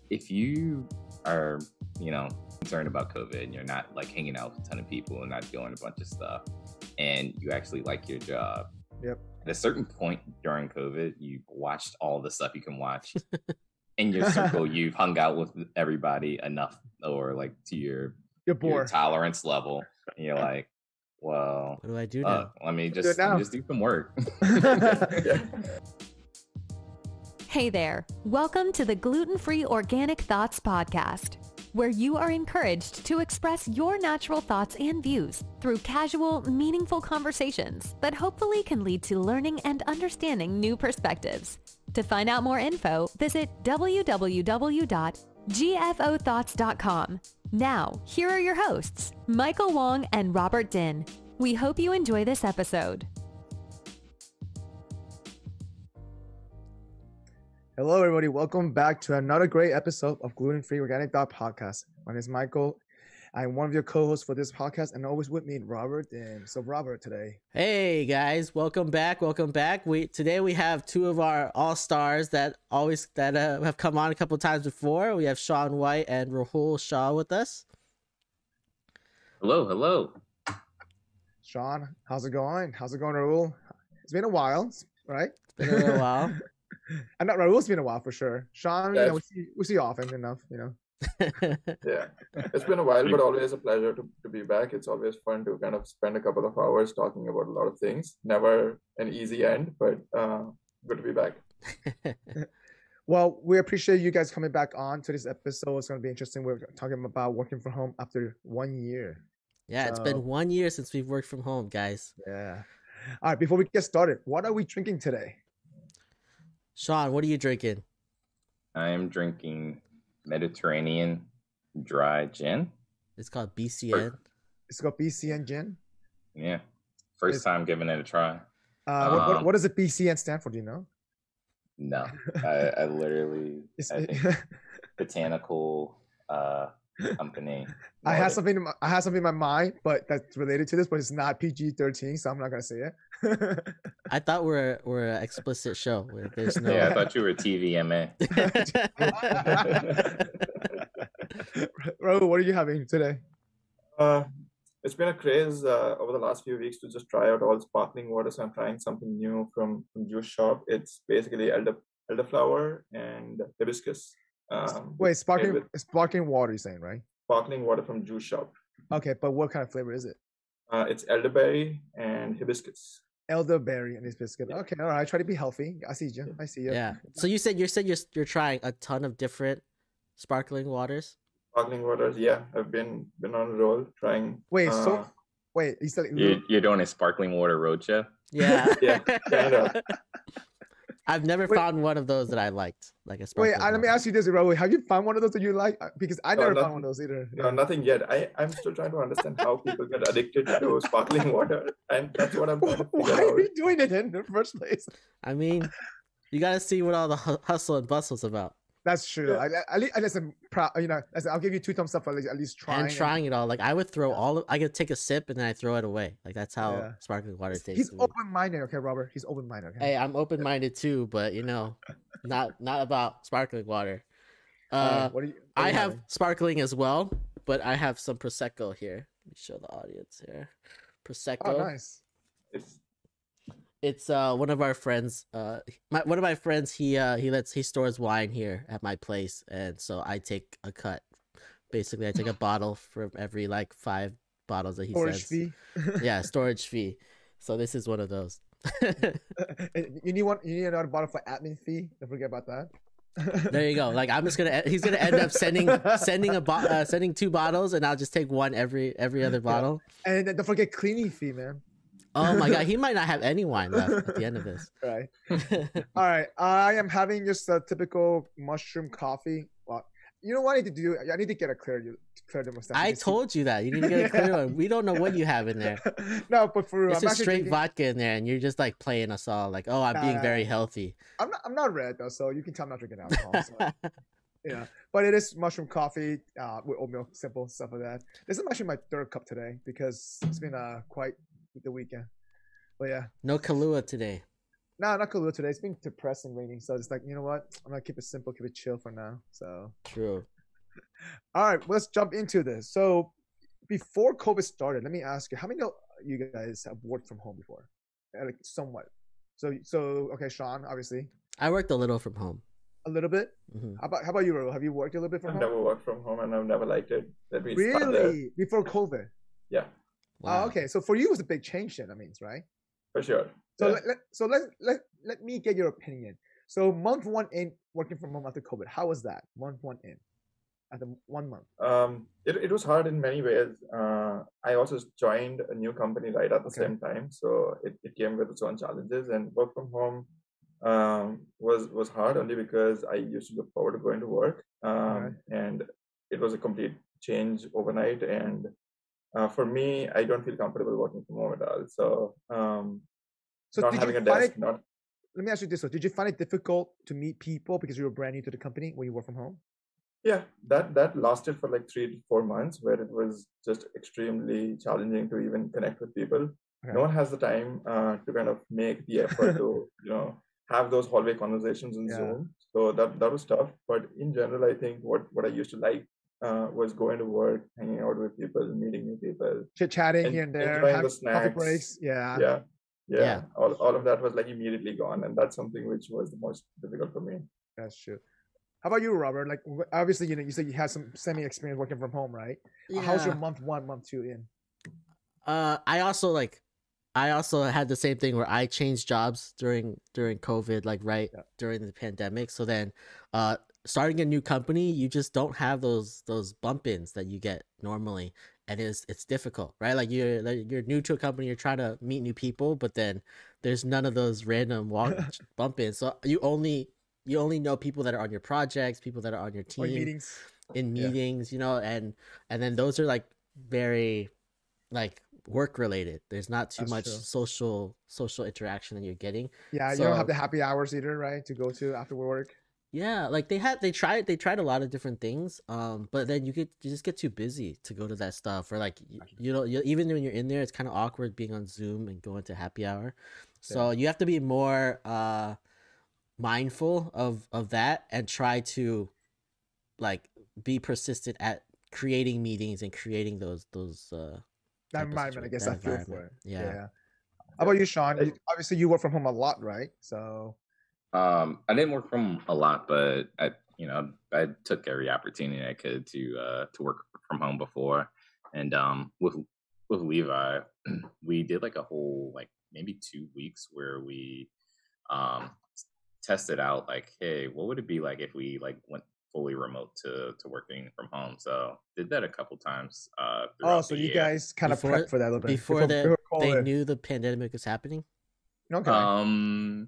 if you are, concerned about COVID and you're not like hanging out with a ton of people and not doing a bunch of stuff, and you actually like your job. Yep. At a certain point during COVID, you've watched all the stuff you can watch. In your circle, you've hung out with everybody enough, or like to your tolerance level. And you're like, well, what do I do now? Let me just do some work. Hey there. Welcome to the Gluten-Free Organic Thoughts podcast, where you are encouraged to express your natural thoughts and views through casual, meaningful conversations that hopefully can lead to learning and understanding new perspectives. To find out more info, visit www.gfothoughts.com. Now, here are your hosts, Michael Wong and Robert Din. We hope you enjoy this episode. Hello, everybody. Welcome back to another great episode of Gluten-Free Organic Thought Podcast. My name is Michael. I'm one of your co-hosts for this podcast, and always with me, Robert. And so, Robert, today. Hey guys, welcome back. Today we have two of our all-stars that have come on a couple times before. We have Sean White and Rahul Shah with us. Hello. Sean, how's it going? Rahul? It's been a while, right? It's been a little while. And not Rahul's been a while for sure. Sean, we see you often enough, Yeah, it's been a while, but always a pleasure to be back. It's always fun to kind of spend a couple of hours talking about a lot of things. Never an easy end, but good to be back. Well, we appreciate you guys coming back on to this episode. It's going to be interesting. We're talking about working from home after 1 year. Yeah, it's been 1 year since we've worked from home, guys. Yeah. All right, before we get started, what are we drinking today? Sean, what are you drinking? I'm drinking Mediterranean dry gin. It's called BCN. It's called BCN gin? Yeah. First time giving it a try. What does the BCN stand for? Do you know? No. I literally think botanical company. I had something in my mind, but that's related to this, but it's not PG-13, so I'm not gonna say it. I thought we're an explicit show where there's no. Yeah, I thought you were TVMA. Rahul, what are you having today? It's been a craze over the last few weeks to just try out all sparkling water. So I'm trying something new from Juice Shop. It's basically elderflower and hibiscus. Wait, sparkling water, you're saying, right? Sparkling water from Juice Shop. Okay, but what kind of flavor is it? It's elderberry and hibiscus. Elderberry and hibiscus. Yeah. Okay, all right. Try to be healthy. I see you. Yeah. So you said you're trying a ton of different sparkling waters. Sparkling waters, yeah. I've been on a roll trying. Wait, you said you're doing a sparkling water roadshow? Yeah. Yeah, kind of. I've never found one of those that I liked, like a sparkling water. Let me ask you this, Rahul. Have you found one of those that you like? Because I never found one of those either. No, nothing yet. I'm still trying to understand how people get addicted to sparkling water, and that's what I'm trying to figure out. Why are we doing it in the first place? I mean, you got to see what all the hustle and bustle's about. That's true. Yeah. I'll give you 2 thumbs up for at least trying. And trying it all. Like I would I could take a sip and then I throw it away. Like that's how sparkling water tastes. He's open-minded, okay, Robert? He's open-minded. Okay? Hey, I'm open-minded too, but not about sparkling water. What are you I have having? sparkling as well, but I have some Prosecco here. Let me show the audience here. Prosecco. Oh, nice. It's one of our friends. One of my friends. He stores wine here at my place, and so I take a cut. Basically, I take a bottle from every 5 bottles that he Storage sends. fee. Yeah, storage fee. So this is one of those. You need another bottle for admin fee. Don't forget about that. There you go. Like he's gonna end up sending 2 bottles, and I'll just take one every other bottle. And don't forget cleaning fee, man. Oh my god, he might not have any wine left at the end of this. Right. All right. I am having just a typical mushroom coffee. Well, you know what I need to do? I need to get a clear the mustache. I told you that. You need to get a clear one. We don't know what you have in there. No, but for real, it's just straight vodka in there, and you're just playing us all like, oh, I'm being very healthy. I'm not red though, so you can tell I'm not drinking alcohol. So. Yeah, but it is mushroom coffee with oatmeal, simple stuff like that. This is actually my 3rd cup today because it's been quite the weekend. But yeah, no Kahlua today. No, not cool today. It's been depressing, raining. So it's like, you know what? I'm gonna keep it simple, keep it chill for now. So True. All right, let's jump into this. So before COVID started, let me ask you, how many of you guys have worked from home before? Like somewhat. So okay, Sean, obviously. I worked a little from home. A little bit? Mm-hmm. How about you, Rahul? Have you worked a little bit from home? I've never worked from home and I've never liked it. Really? Before COVID? Yeah. Wow. Oh, okay. So for you, it was a big change then, that means, right? For sure. So yeah. let me get your opinion. So month 1 in working from home after COVID, how was that? Month 1 in, after 1 month. It was hard in many ways. I also joined a new company right at the same time, so it came with its own challenges. And work from home was hard only because I used to look forward to going to work, and it was a complete change overnight. And for me, I don't feel comfortable working from home at all. So not having a desk, Let me ask you this: did you find it difficult to meet people because you were brand new to the company when you work from home? Yeah, that lasted for like 3 to 4 months, where it was just extremely challenging to even connect with people. Okay. No one has the time to kind of make the effort to have those hallway conversations in Zoom. So that was tough. But in general, I think what I used to like was going to work, hanging out with people, meeting new people, chit-chatting here and there, having the snacks, coffee breaks. Yeah. All of that was like immediately gone, and that's something which was the most difficult for me. That's true. How about you, Robert? Like, obviously, you said you had some semi-experience working from home, right? Yeah. How's your month 1, month 2 in? I also had the same thing where I changed jobs during COVID, like during the pandemic. So then, starting a new company, you just don't have those bump-ins that you get normally, and it's difficult, right? Like you're new to a company, you're trying to meet new people, but then there's none of those random bump-ins. So you only know people that are on your projects, people that are on your team, in meetings, and then those are like very like work related. There's not too much social interaction that you're getting. Yeah, so, you don't have the happy hours either, right? To go to after work. Yeah, like they tried a lot of different things, but then you just get too busy to go to that stuff, or like even when you're in there, it's kind of awkward being on Zoom and going to happy hour. So you have to be more mindful of that and try to like be persistent at creating meetings and creating those that environment. I guess I feel for it. Yeah. How about you, Sean? Obviously, you work from home a lot, right? So. I didn't work from a lot, but I took every opportunity I could to work from home before, and with Levi, we did like a whole like maybe 2 weeks where we tested out like, hey, what would it be like if we like went fully remote to working from home? So did that a couple times. So you guys kind of prepped for that a little bit before they knew the pandemic was happening. Okay.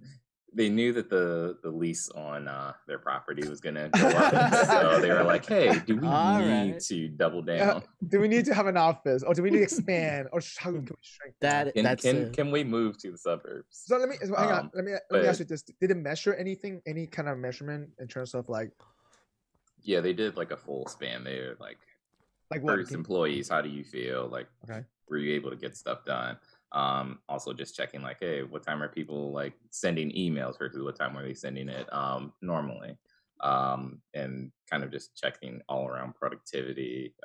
They knew that the lease on their property was gonna go up, so they were like, "Hey, do we need to double down? Do we need to have an office, or do we need to expand, or how can we shrink? Can we move to the suburbs?" So let me hang on. Let me ask you this: did it measure anything, any kind of measurement in terms of like? Yeah, they did like a full span. They were like first employees. How do you feel? Like, were you able to get stuff done? Also just checking like, hey, what time are people like sending emails versus what time were they sending it normally, and kind of just checking all around productivity.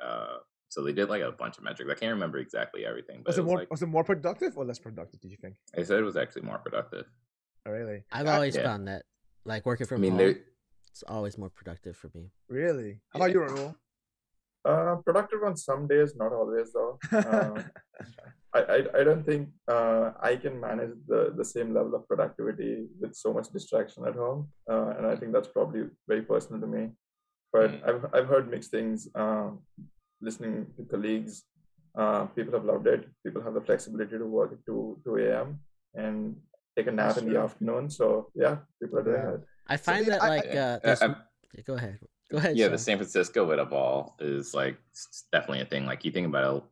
So they did like a bunch of metrics. I can't remember exactly everything, but was it more productive or less productive, did you think? I said it was actually more productive. Oh, really? I've always found that like working from home, it's always more productive for me. Really? How about you, Rahul? Productive on some days, not always though. I don't think I can manage the same level of productivity with so much distraction at home, and I think that's probably very personal to me. But I've heard mixed things. Listening to colleagues, people have loved it. People have the flexibility to work at 2 a.m. and take a nap in the afternoon. So yeah, people are doing it. I find that go ahead. Yeah, the San Francisco at a ball is like definitely a thing. Like you think about it,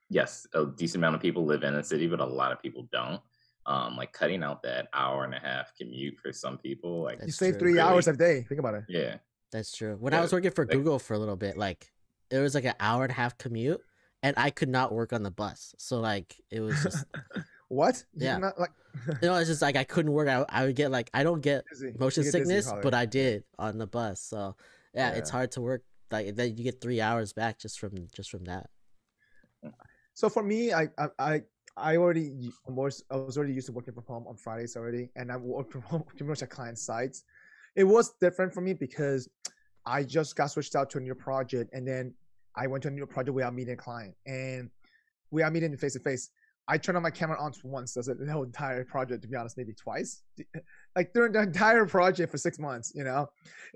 yes, a decent amount of people live in the city, but a lot of people don't. Like cutting out that hour and a half commute for some people, like you save 3 hours a day. Think about it. Yeah, that's true. When I was working for Google for a little bit, like it was like an hour and a half commute, and I could not work on the bus. So like it was just What? Yeah. Not like It's just like I couldn't work. I would get like I don't get motion sickness, but I did on the bus. So yeah, it's hard to work. Like then you get 3 hours back just from that. So for me, I was already used to working from home on Fridays already, and I work from home pretty much at client sites. It was different for me because I just got switched out to a new project, and then I went to a new project without meeting a client, and we are meeting face to face. I turned on my camera on once. That's the whole entire project, to be honest, maybe twice. Like during the entire project for 6 months, it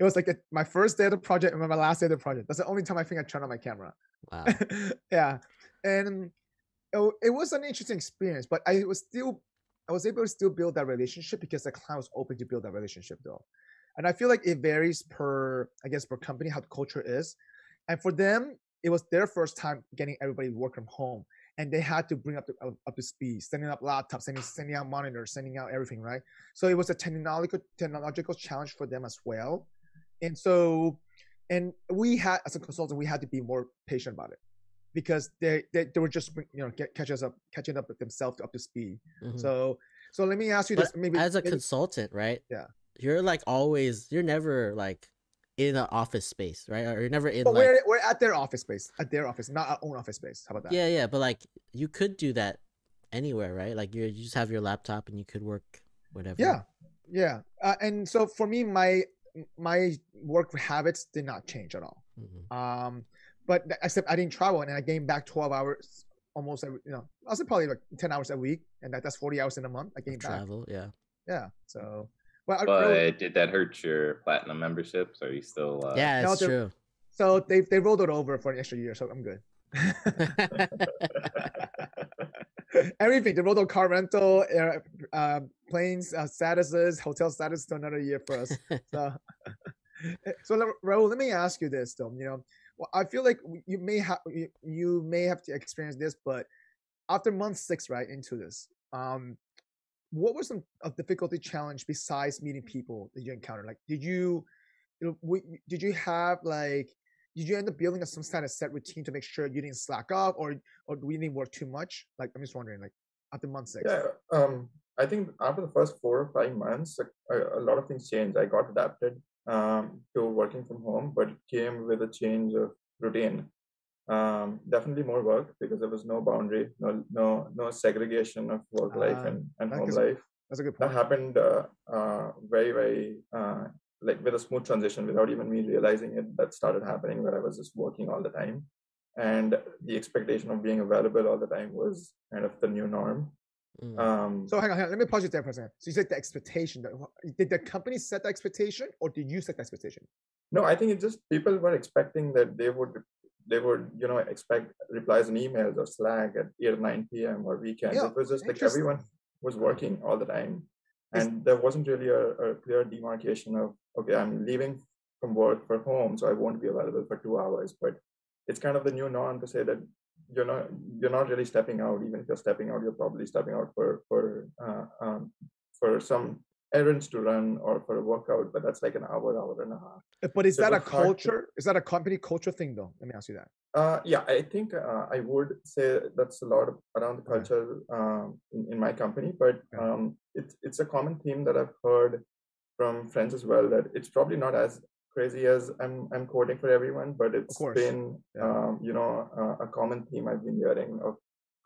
was like my first day of the project and my last day of the project. That's the only time I think I turned on my camera. Wow. Yeah, and it was an interesting experience, but I was able to still build that relationship because the client was open to build that relationship though. And I feel like it varies per company, how the culture is. And for them, it was their first time getting everybody to work from home. And they had to bring up to speed, sending up laptops, sending out monitors, sending out everything, right? So it was a technological challenge for them as well. And so, we had, as a consultant, we had to be more patient about it because they were just, catching up with themselves up to speed. Mm-hmm. So let me ask you this. Maybe as a consultant, right? Yeah. You're you're never like in an office space, right? Or you're never in. But we're at their office space, not our own office space. How about that? Yeah. But like you could do that anywhere, right? Like you just have your laptop and you could work whatever. Yeah. And so for me, my work habits did not change at all. Mm-hmm. But except I didn't travel and I gained back 12 hours almost every, I'll say probably like 10 hours a week, and that's 40 hours in a month. I gained travel, back. Yeah. So. But did that hurt your platinum memberships? Are you still? Yeah, it's true. So they rolled it over for an extra year, so I'm good. Everything. They rolled on car rental, planes, statuses, hotel status to another year for us. So Rahul, let me ask you this though. Well, I feel like you may have to experience this, but after month 6, right into this, what was some of difficulty challenge besides meeting people that you encountered? Like, did you end up building some kind of set routine to make sure you didn't slack off, or we didn't work too much? Like, I'm just wondering, like after month 6. Yeah, I think after the first 4 or 5 months, a lot of things changed. I got adapted to working from home, but it came with a change of routine. Definitely more work because there was no boundary, no segregation of work life and home life. That's a good point. That happened very, very like with a smooth transition without even me realizing it. That started happening where I was just working all the time, and the expectation of being available all the time was kind of the new norm. So hang on, let me pause you there for a second. So you said the expectation. Did the company set the expectation, or did you set the expectation? No, I think it's just people were expecting that they would expect replies and emails or Slack at 8 or 9 p.m. or weekends. It was just like everyone was working all the time. And there wasn't really a clear demarcation of, okay, I'm leaving from work for home, so I won't be available for 2 hours. But it's kind of the new norm to say that you're not really stepping out. Even if you're stepping out, you're probably stepping out for some errands to run or for a workout, but that's like an hour and a half. But is that a culture? Is that a company culture thing though? Let me ask you that. Yeah, I think I would say that's a lot around the culture in my company, but it's a common theme that I've heard from friends as well, that it's probably not as crazy as I'm quoting for everyone, but it's been a common theme I've been hearing of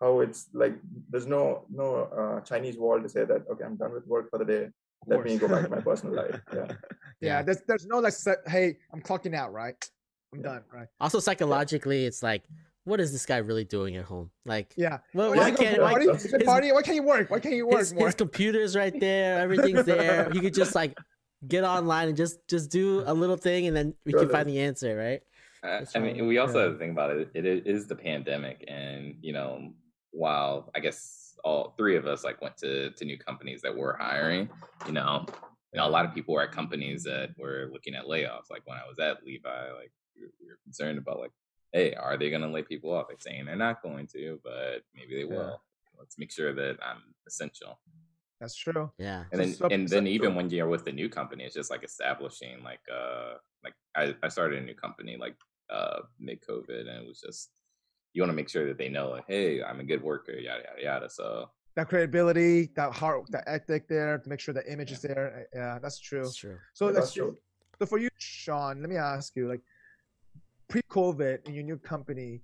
how it's like there's no Chinese wall to say that, okay, I'm done with work for the day. Let me go back to my personal life. Yeah. There's no like, hey, I'm clocking out, right? I'm done, right? Also, psychologically, it's like, what is this guy really doing at home? Like, why can't you work? Why can't you work more? His computer's right there. Everything's there. He could just like get online and just do a little thing, and then we can find the answer, right? I mean, we also have to think about it. It is the pandemic, and while I guess all 3 of us like went to new companies that were hiring, a lot of people were at companies that were looking at layoffs. Like when I was at Levi, like we were concerned about like, hey, are they going to lay people off? They're saying they're not going to, but maybe they will. Let's make sure that I'm essential. That's true. Yeah. And then even when you're with the new company, it's just like establishing like I started a new company like mid-COVID, and it was just, you want to make sure that they know like, hey, I'm a good worker, yada yada yada. So that credibility, that heart, that ethic there to make sure the image is there. Yeah, that's true. That's true. So that's true. So for you, Sean, let me ask you, like pre-COVID in your new company,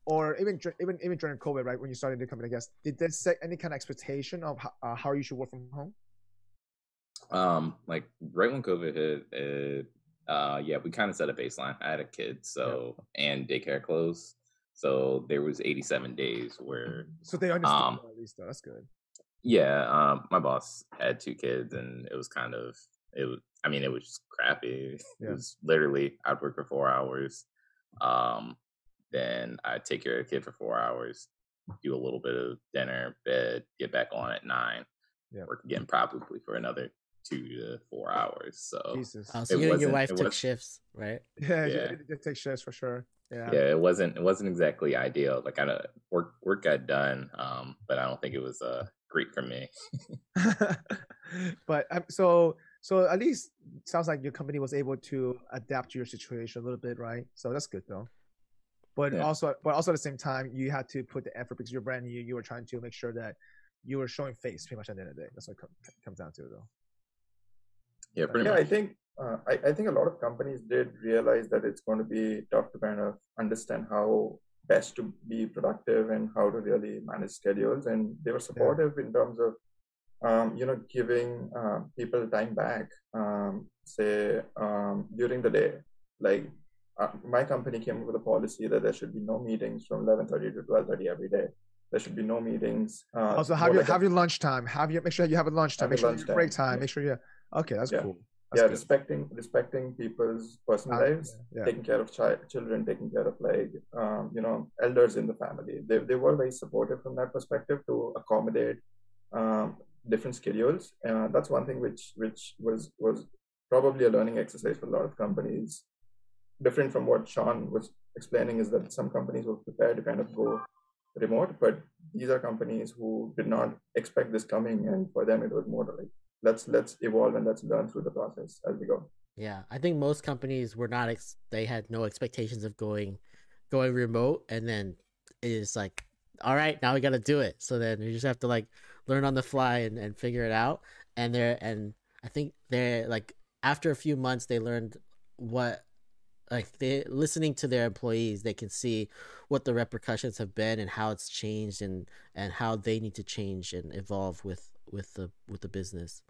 or even during COVID, right, when you started the company, I guess, did they set any kind of expectation of how you should work from home? Like right when COVID hit, yeah, we kind of set a baseline. I had a kid, so and daycare closed, so there was 87 days where. So they understood at least, though. That's good. Yeah, my boss had 2 kids, and it was kind of it was. I mean, it was just crappy. It was literally I'd work for 4 hours, then I'd take care of the kid for 4 hours, do a little bit of dinner, bed, get back on at 9, work again probably for another 2 to 4 hours. So, so you and your wife took shifts, right? Yeah, it takes shifts for sure. Yeah, it wasn't exactly ideal. Like work got done, but I don't think it was great for me. But so at least sounds like your company was able to adapt to your situation a little bit, right? So that's good though. But also at the same time, you had to put the effort because you're brand new. You were trying to make sure that you were showing face pretty much at the end of the day. That's what it comes down to, though. Yeah, pretty much. I think I think a lot of companies did realize that it's going to be tough to kind of understand how best to be productive and how to really manage schedules, and they were supportive in terms of giving people time back, say during the day. Like my company came up with a policy that there should be no meetings from 11:30 to 12:30 every day. There should be no meetings. Also, have your lunchtime. Make sure you have a lunchtime. Make sure you have break time. Make sure you. Okay, that's cool. That's good. respecting people's personal lives, taking care of children, taking care of elders in the family. They were very supportive from that perspective to accommodate different schedules. That's one thing which was probably a learning exercise for a lot of companies. Different from what Sean was explaining is that some companies were prepared to kind of go remote, but these are companies who did not expect this coming, and for them it was more like let's evolve and let's learn through the process as we go. Yeah, I think most companies were not they had no expectations of going remote, and then it is like, all right, now we got to do it. So then you just have to like learn on the fly and figure it out. And I think they're like, after a few months they learned what, like, they listening to their employees, they can see what the repercussions have been and how it's changed and how they need to change and evolve with the business.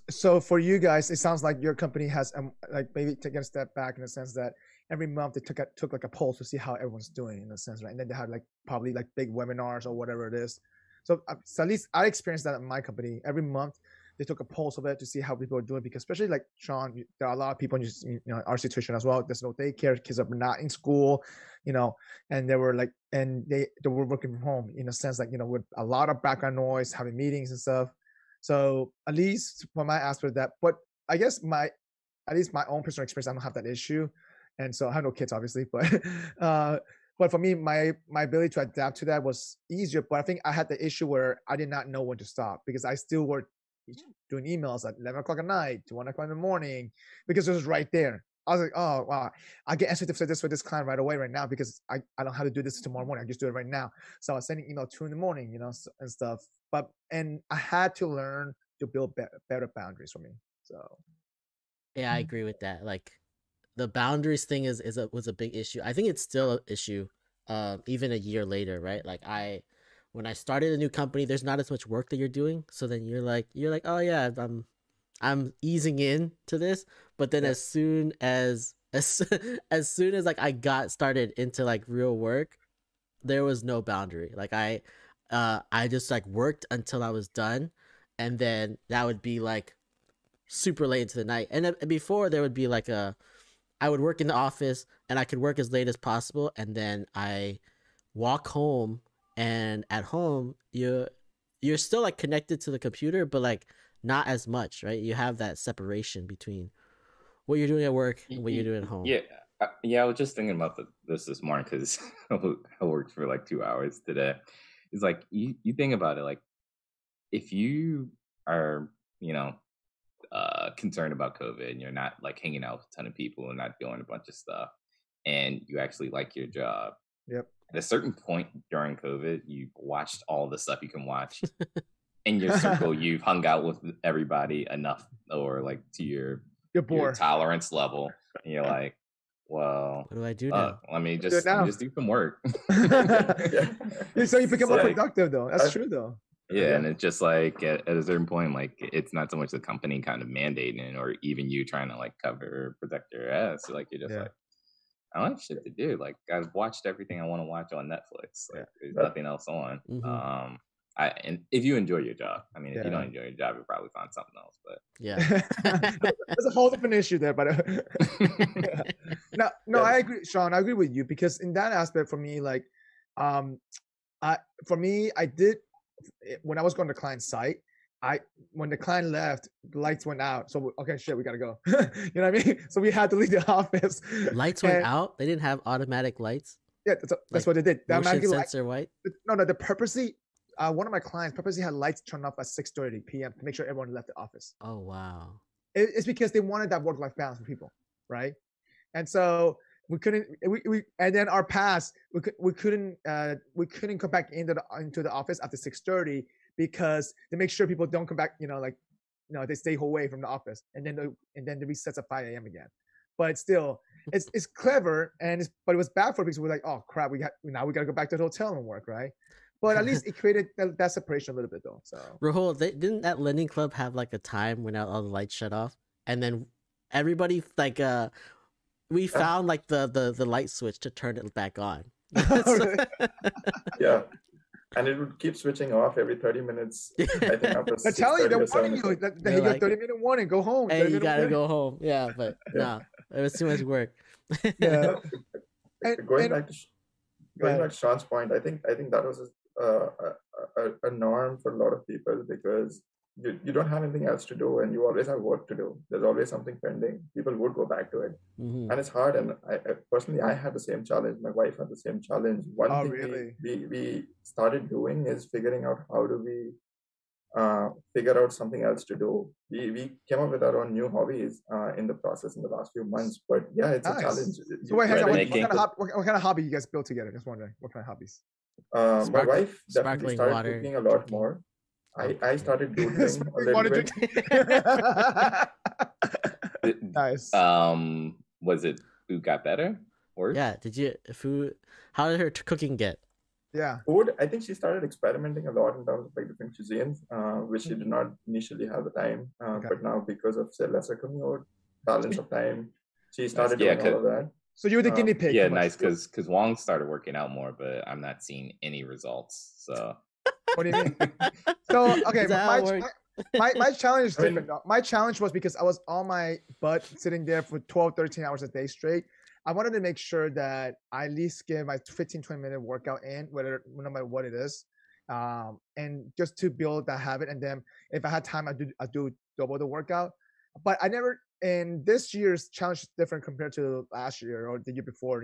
So for you guys, it sounds like your company has like maybe taken a step back in the sense that every month they took like a poll to see how everyone's doing in a sense, right? And then they had like probably like big webinars or whatever it is. So at least I experienced that at my company. Every month they took a pulse of it to see how people are doing, because especially like Sean, there are a lot of people in our situation as well. There's no daycare, kids are not in school, and they were like, and they were working from home in a sense, like, with a lot of background noise, having meetings and stuff. So at least from my aspect of that, but I guess my own personal experience, I don't have that issue. And so I have no kids, obviously, but for me, my ability to adapt to that was easier. But I think I had the issue where I did not know when to stop, because I still were doing emails at 11 o'clock at night to 1 o'clock in the morning, because it was right there. I was like, oh, wow, I get answer for this client right away right now, because I don't know how to do this tomorrow morning. I just do it right now. So I was sending email 2 in the morning, and stuff. And I had to learn to build better boundaries for me. So. Yeah, I agree with that. Like, the boundaries thing was a big issue. I think it's still an issue, even a year later, right? Like when I started a new company, there's not as much work that you're doing. So then you're like, oh yeah, I'm easing in to this. But then as soon as like I got started into like real work, there was no boundary. Like I just like worked until I was done, and then that would be like super late into the night. And before, there would be like I would work in the office and I could work as late as possible, and then I walk home, and at home you're still like connected to the computer, but like not as much, right? You have that separation between what you're doing at work and what you're doing at home. I was just thinking about this morning, because I worked for like 2 hours today. It's like you think about it, like if you are concerned about COVID and you're not like hanging out with a ton of people and not doing a bunch of stuff, and you actually like your job, Yep. At a certain point during COVID, you watched all the stuff you can watch. In your circle, you've hung out with everybody enough, or like to your tolerance level, and you're like, well, what do I do now? Let me just do some work. So you become more productive, though. That's true, though. Yeah, and it's just like at a certain point, like it's not so much the company kind of mandating, or even you trying to like cover or protect your ass. So, like you're just like, I don't have shit to do. Like I've watched everything I want to watch on Netflix. Like there's nothing else on. Mm-hmm. And if you enjoy your job, I mean, if you don't enjoy your job, you'll probably find something else. But there's a whole different issue there. But no, I agree, Sean. I agree with you because in that aspect, for me, like, I did when I was going to client site. When the client left, the lights went out. So okay, shit, we gotta go. You know what I mean? So we had to leave the office. Lights went out. They didn't have automatic lights. Yeah, that's what they did. The motion sensor white. No, the purposely. One of my clients purposely had lights turned off at 6:30 p.m. to make sure everyone left the office. Oh wow! It's because they wanted that work-life balance for people, right? And so we couldn't. And then our pass, we couldn't come back into the office after 6:30 because they make sure people don't come back. They stay away from the office, and then the resets at 5 a.m. again. But still, it's clever, but it was bad for because we're like, oh crap, we got to go back to the hotel and work, right? But at least it created that separation a little bit, though. So Rahul, didn't that lending club have like a time when all the lights shut off, and then everybody like we found like the light switch to turn it back on. Yeah, and it would keep switching off every 30 minutes. I think after I tell you, they're warning you that you got 30-minute warning. Go home. Hey, you gotta go home. Yeah, but no, it was too much work. Yeah. Going back to Sean's point, I think that was a norm for a lot of people because you don't have anything else to do and you always have work to do. There's always something pending. People would go back to it. Mm-hmm. And it's hard. And I personally, I had the same challenge. My wife had the same challenge. One thing we started doing is figuring out how do we figure out something else to do. We came up with our own new hobbies in the process in the last few months. But yeah, it's a challenge. So wait, what kind of hobby you guys built together? Just wondering, what kind of hobbies? My wife definitely started cooking a lot more. I started doodling a little bit. Nice. Was it food got better? Or how did her cooking get? Yeah. Food, I think she started experimenting a lot in terms of like different cuisines, which she did not initially have the time. But now because of lesser commute, balance of time, she started doing all of that. So you were the guinea pig. Yeah, nice, because Wong started working out more, but I'm not seeing any results. So what do you mean? So okay, my challenge is different. My challenge was because I was on my butt sitting there for 12, 13 hours a day straight. I wanted to make sure that I at least get my 15, 20-minute workout in, no matter what it is. And just to build that habit. And then if I had time, I'd do double the workout. But I never. And this year's challenge is different compared to last year or the year before,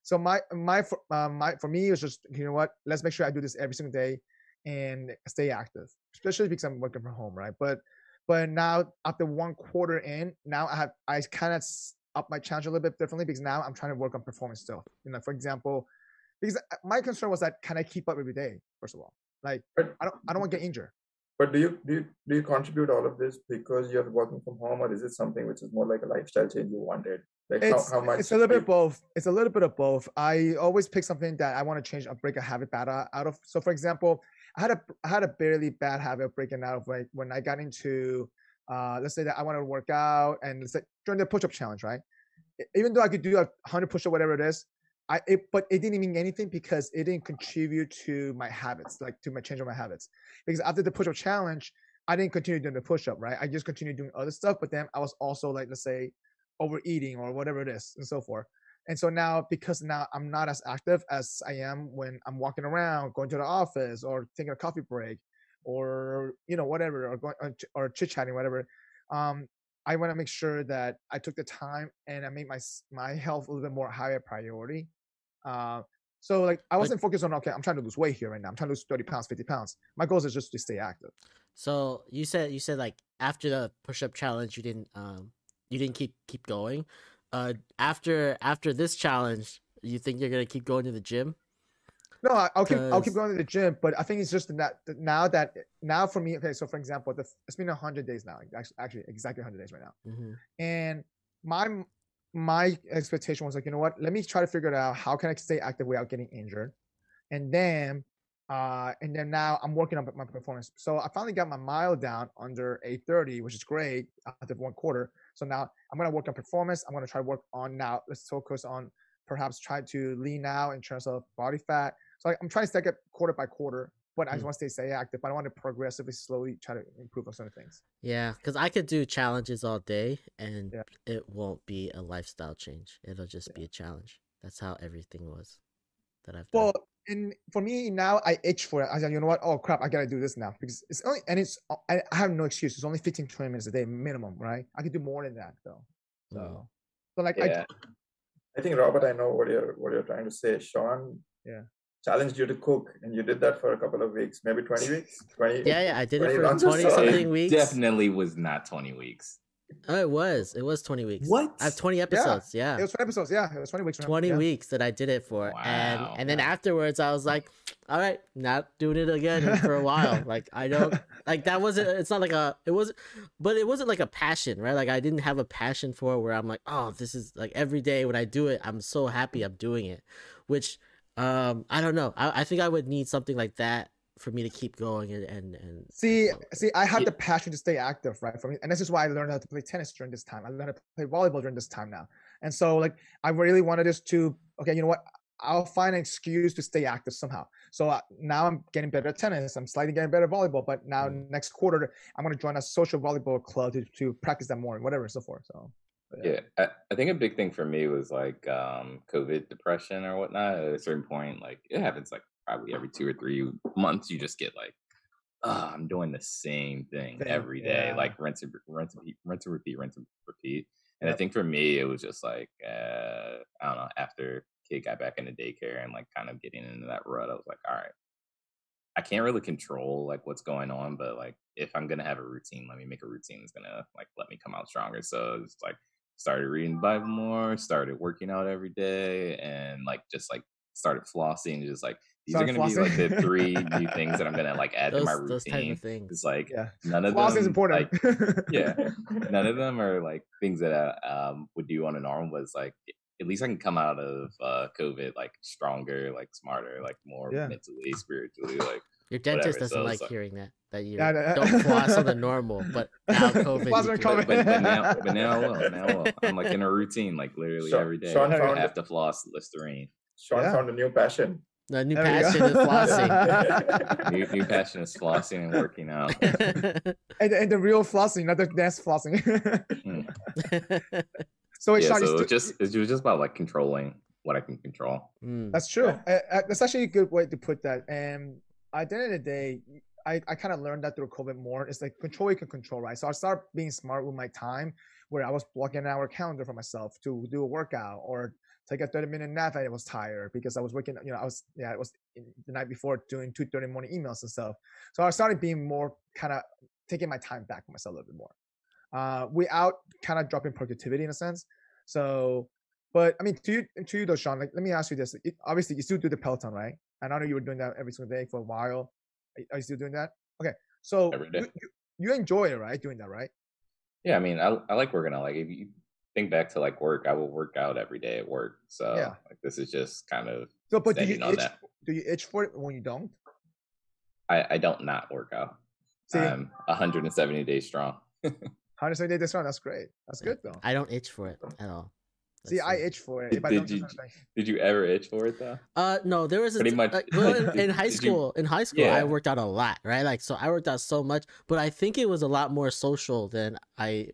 So for me, it was just, you know what, let's make sure I do this every single day and stay active, especially because I'm working from home, right? But now after 1 quarter in, now I kind of up my challenge a little bit differently because now I'm trying to work on performance still. For example, because my concern was that can I keep up every day? First of all, like I don't want to get injured. But do you contribute all of this because you're working from home, or is it something which is more like a lifestyle change you wanted? Like how much? It's a little bit of both. It's a little bit of both. I always pick something that I want to change or break a habit bad out of. So for example, I had a barely bad habit of breaking out of like when I got into let's say that I want to work out and let's say during the push-up challenge, right? Even though I could do 100 push-up, whatever it is, but it didn't mean anything because it didn't contribute to my habits, like to my change of my habits. Because after the push-up challenge, I didn't continue doing the push-up, right? I just continued doing other stuff, but then I was also like, let's say, overeating or whatever it is and so forth. And so now, because now I'm not as active as I am when I'm walking around, going to the office or taking a coffee break or, whatever, or going or chit-chatting, whatever. I want to make sure that I took the time and I made my health a little bit more higher priority. So like I wasn't focused on, okay, I'm trying to lose weight here right now. I'm trying to lose 30 pounds, 50 pounds. My goal is just to stay active. So you said like after the push-up challenge, you didn't keep going. After this challenge, you think you're gonna keep going to the gym? No, I'll keep going to the gym, but I think it's just that now for me. Okay, so for example, it's been 100 days now. Actually, exactly 100 days right now. Mm-hmm. And my expectation was like, you know what? Let me try to figure it out. How can I stay active without getting injured? And then now I'm working on my performance. So I finally got my mile down under 8:30, which is great after one quarter. So now I'm gonna work on performance. I'm gonna try to work on now. Let's focus on perhaps try to lean out in terms of body fat. So I'm trying to stack it quarter by quarter, but I just want to stay active. But I want to progressively, slowly try to improve on certain things. Yeah, because I could do challenges all day, and it won't be a lifestyle change. It'll just be a challenge. That's how everything was that I've done. Well, and for me now, I itch for it. I said, you know what? Oh crap, I gotta do this now because it's only I have no excuse. It's only 15-20 minutes a day minimum, right? I could do more than that though. So like I think Robert, I know what you're trying to say. Sean, challenged you to cook, and you did that for a couple of weeks, maybe 20 weeks. 20. Yeah, I did it for 20 something weeks. Definitely was not 20 weeks. Oh, it was 20 weeks. What? I have 20 episodes. Yeah. It was 20 episodes. Yeah, it was 20 weeks. 20 weeks that I did it for. Wow. And then afterwards I was like, all right, not doing it again for a while. Like I don't like that wasn't it's not like it wasn't like a passion, right? Like I didn't have a passion for it where I'm like, oh, this is like every day when I do it, I'm so happy I'm doing it. Which I don't know. I think I would need something like that for me to keep going and see I had the passion to stay active, right? For me, and this is why I learned how to play tennis during this time. I learned how to play volleyball during this time now. And so like I really wanted this to, okay, you know what, I'll find an excuse to stay active somehow. So now I'm getting better at tennis, I'm slightly getting better at volleyball, but now next quarter I'm going to join a social volleyball club to practice that more and whatever and so forth. So I think a big thing for me was like COVID depression or whatnot. At a certain point, like it happens like probably every 2 or 3 months. You just get like, I'm doing the same thing every day, like rinse and repeat. And I think for me, it was just like I don't know. After kid got back into daycare and like kind of getting into that rut, I was like, all right, I can't really control like what's going on, but like if I'm gonna have a routine, let me make a routine that's gonna like let me come out stronger. So it's like started reading the Bible more, started working out every day, and like just like started flossing. Just like these are gonna be like the 3 new things that I'm gonna like add to my routine. Those type of things. It's like none of flossing them is important. Like, none of them are like things that I would do on a normal. But it's like at least I can come out of COVID like stronger, like smarter, like more mentally, spiritually, like. Your dentist doesn't like hearing that you don't floss on the normal, but now COVID. But now I will. I'm like in a routine, like literally every day. I have to floss Listerine. Sean found a new passion. The new passion is flossing. new passion is flossing and working out. and the real flossing, not the dance flossing. So it's just about like controlling what I can control. That's true. That's actually a good way to put that. And at the end of the day, I kind of learned that through COVID more. It's like control you can control, right? So I started being smart with my time, where I was blocking an hour calendar for myself to do a workout or take a 30-minute nap. I was tired because I was working, it was the night before doing 2:30 morning emails and stuff. So I started being more kind of taking my time back for myself a little bit more, without kind of dropping productivity in a sense. So, but I mean, to you though, Sean, like, let me ask you this. Obviously you still do the Peloton, right? And I know you were doing that every single day for a while. Are you still doing that? Okay. So you enjoy it, right? Doing that, right? Yeah. I mean, I like working out. Like if you think back to like work, I will work out every day at work. So like this is just kind of but do you itch for it when you don't? I don't not work out. See? I'm 170 days strong. 170 days strong. That's great. That's good though. I don't itch for it at all. See, I itch for it. Did you ever itch for it though? No, there was pretty much in high school. In high school, I worked out a lot, right? Like, so I worked out so much, but I think it was a lot more social than I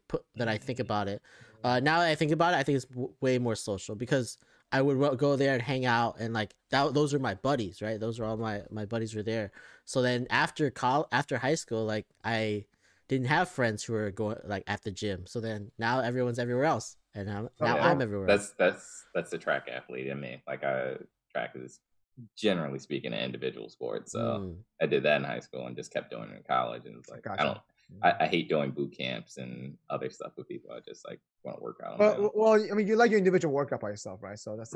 think about it. Now that I think about it, I think it's way more social because I would go there and hang out, and like those are my buddies, right? Those are all my buddies were there. So then after high school, like I didn't have friends who were going like at the gym. So then now everyone's everywhere else. And now I'm everywhere. That's the track athlete in me. Like track is generally speaking an individual sport. So I did that in high school and just kept doing it in college. And it's like I hate doing boot camps and other stuff with people. I just like want to work out. Well, I mean, you like your individual workout by yourself, right? So that's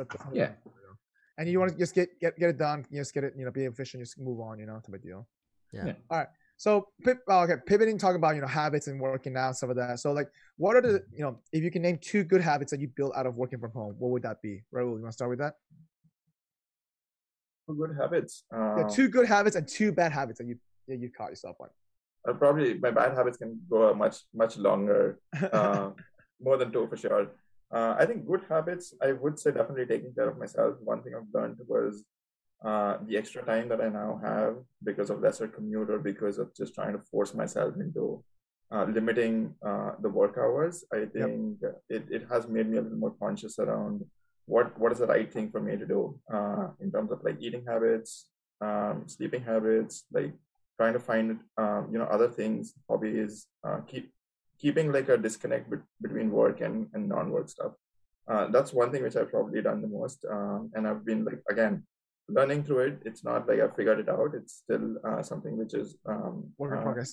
and you want to just get it done, you just get it, be efficient, just move on, type of deal. Yeah. All right. So pivoting, talking about habits and working out, stuff like that. So like, what are the if you can name 2 good habits that you built out of working from home, what would that be? Rahul, you want to start with that? 2 good habits. 2 good habits and 2 bad habits that you caught yourself on. Probably my bad habits can go much longer, more than 2 for sure. I think good habits, I would say definitely taking care of myself. One thing I've learned was the extra time that I now have because of lesser commute or because of just trying to force myself into limiting the work hours. I think it has made me a little more conscious around what is the right thing for me to do in terms of like eating habits, sleeping habits, like trying to find other things, hobbies, keeping like a disconnect between work and non-work stuff. That's one thing which I've probably done the most, and I've been like, again, learning through it. It's not like I've figured it out. It's still something which is work in progress.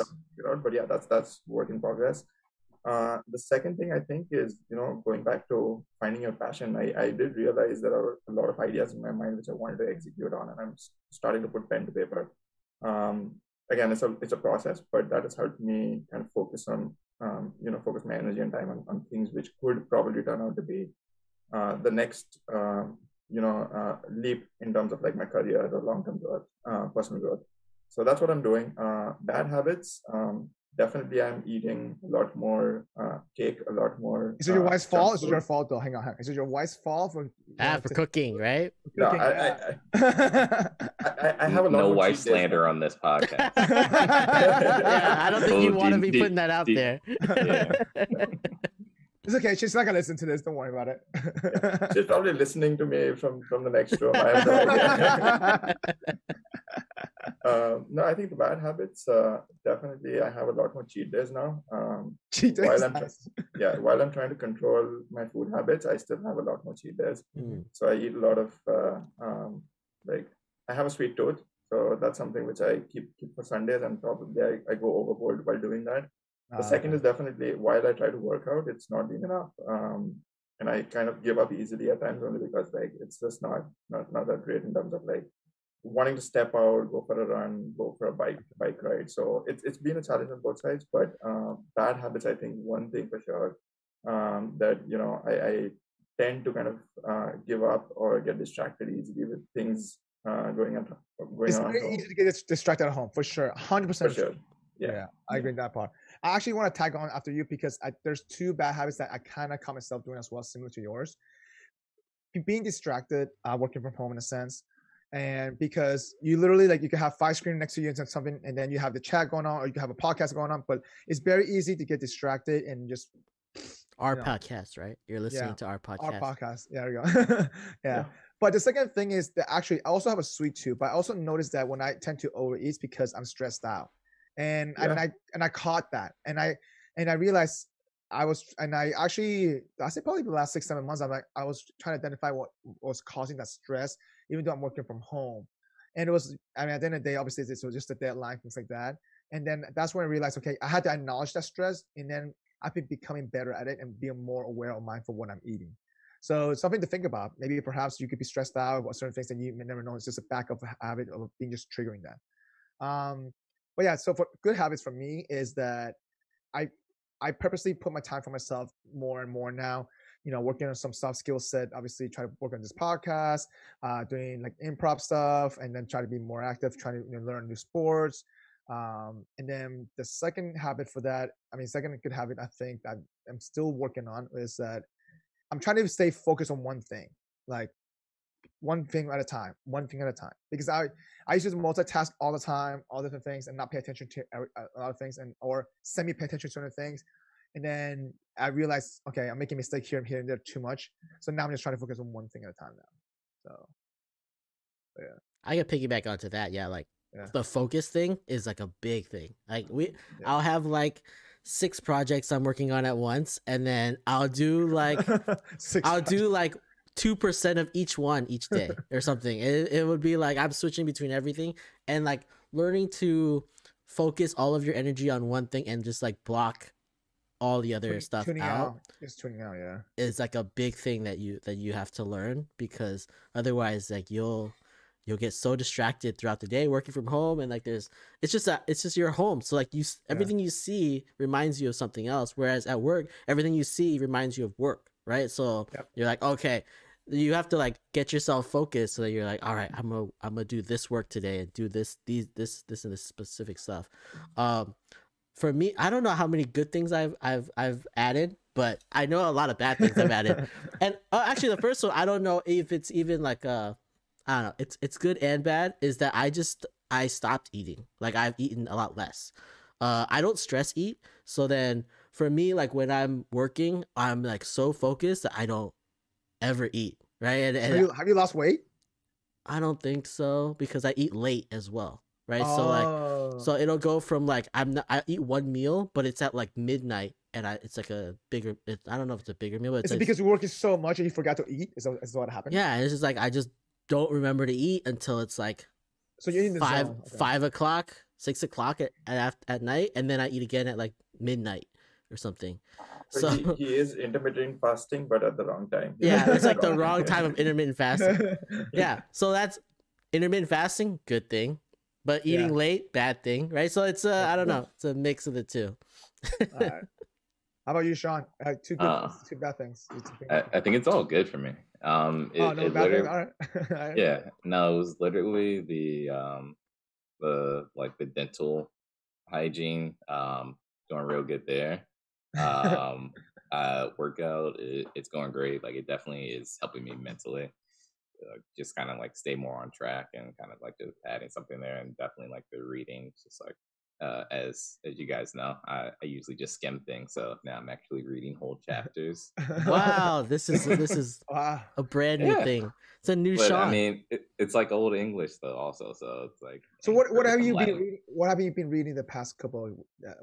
But yeah, that's work in progress. The second thing I think is, going back to finding your passion. I did realize there are a lot of ideas in my mind which I wanted to execute on, and I'm starting to put pen to paper. Again, it's a process, but that has helped me kind of focus on, focus my energy and time on things which could probably turn out to be the next, leap in terms of like my career or long-term growth, personal growth. So that's what I'm doing. Bad habits. Definitely, I'm eating a lot more cake, a lot more. Is it your wife's fault? Is it your fault though? Hang on. Is it your wife's fault for cooking, right? No, I have a lot. No wife slander on this podcast. I don't think you want to be putting that out there. Yeah. It's okay. She's not gonna listen to this. Don't worry about it. She's probably listening to me from the next room. I have no idea. No, I think the bad habits, definitely I have a lot more cheat days now. Cheat days? While I'm trying to control my food habits, I still have a lot more cheat days. So I eat a lot of, I have a sweet tooth. So that's something which I keep for Sundays, and probably I go overboard while doing that. The second is definitely, while I try to work out, it's not been enough. And I kind of give up easily at times only because like it's just not that great in terms of like wanting to step out, go for a run, go for a bike ride. So it's been a challenge on both sides. But bad habits, I think one thing for sure that I tend to kind of give up or get distracted easily with things going on. It's very easy to get distracted at home, for sure. 100%. For sure. Yeah, I agree with that part. I actually want to tag on after you because there's 2 bad habits that I kind of caught myself doing as well, similar to yours. Being distracted, working from home in a sense, and because you literally you can have 5 screens next to you and something, and then you have the chat going on, or you can have a podcast going on, but it's very easy to get distracted and just podcast, right? You're listening to our podcast. Our podcast. Yeah, there we go. Yeah. But the second thing is that actually I also have a sweet tooth, but I also noticed that when I tend to overeat because I'm stressed out. And I caught that, and I realized I say probably the last 6-7 months I was trying to identify what was causing that stress, even though I'm working from home. And it was, at the end of the day, obviously this was just a deadline, things like that. And then that's when I realized, okay, I had to acknowledge that stress, and then I've been becoming better at it and being more aware of mindful what I'm eating. So it's something to think about. Maybe perhaps you could be stressed out about certain things that you may never know. It's just a backup habit of being just triggering that. But yeah, so for good habits for me is that I purposely put my time for myself more and more now, working on some soft skill set, obviously try to work on this podcast, doing like improv stuff, and then try to be more active, trying to learn new sports. And then the second habit for that, second good habit I think that I'm still working on is that I'm trying to stay focused on one thing, like one thing at a time, because I used to multitask all the time, all different things, and not pay attention to a lot of things, or semi-pay attention to certain things. And then I realized, okay, I'm making a mistake here and there too much. So now I'm just trying to focus on one thing at a time now. So, yeah. I can piggyback onto that. Yeah, the focus thing is like a big thing. I'll have 6 projects I'm working on at once, and then I'll do 2% of each one each day or something. It would be I'm switching between everything, and learning to focus all of your energy on one thing and just block all the other stuff out. Just tuning out, yeah. Is like a big thing that you have to learn, because otherwise like you'll get so distracted throughout the day working from home, and like it's just your home. So like everything you see reminds you of something else. Whereas at work, everything you see reminds you of work, right? So you're like, okay, you have to like get yourself focused so that you're like, all right, I'm gonna do this work today and do this and this specific stuff. For me, I don't know how many good things I've added, but I know a lot of bad things I've added. And actually, the first one, I don't know if it's even like I don't know. It's good and bad. Is that I stopped eating. Like I've eaten a lot less. I don't stress eat. So then for me, like when I'm working, I'm like so focused that I don't ever eat. Right. And have you lost weight? I don't think so, because I eat late as well. Right. So it'll go from like I eat one meal, but it's at like midnight, and it's like a bigger. I don't know if it's a bigger meal. But is it because you're working so much and you forgot to eat? Is that what happened? Yeah, it's just like I just don't remember to eat until it's like so you're in the 5 o'clock, 6 o'clock at night, and then I eat again at like midnight or something. So he is intermittent fasting, but at the wrong time. Yeah, it's like the wrong time of intermittent fasting. Yeah, so that's intermittent fasting, good thing, but eating late, bad thing, right? So it's I don't know, it's a mix of the two. All right. How about you, Sean? Two bad things. I think it's all good for me. All right. Yeah, no, it was literally the dental hygiene, doing real good there. Workout, it's going great. Like it definitely is helping me mentally, just kind of like stay more on track, and kind of like just adding something there. And definitely like the reading, just like as you guys know, I usually just skim things, so now I'm actually reading whole chapters. Wow, this is a brand new thing. It's a new Sean. I mean, it's like old English though, also. So it's like. So what have you been reading? What have you been reading the past couple of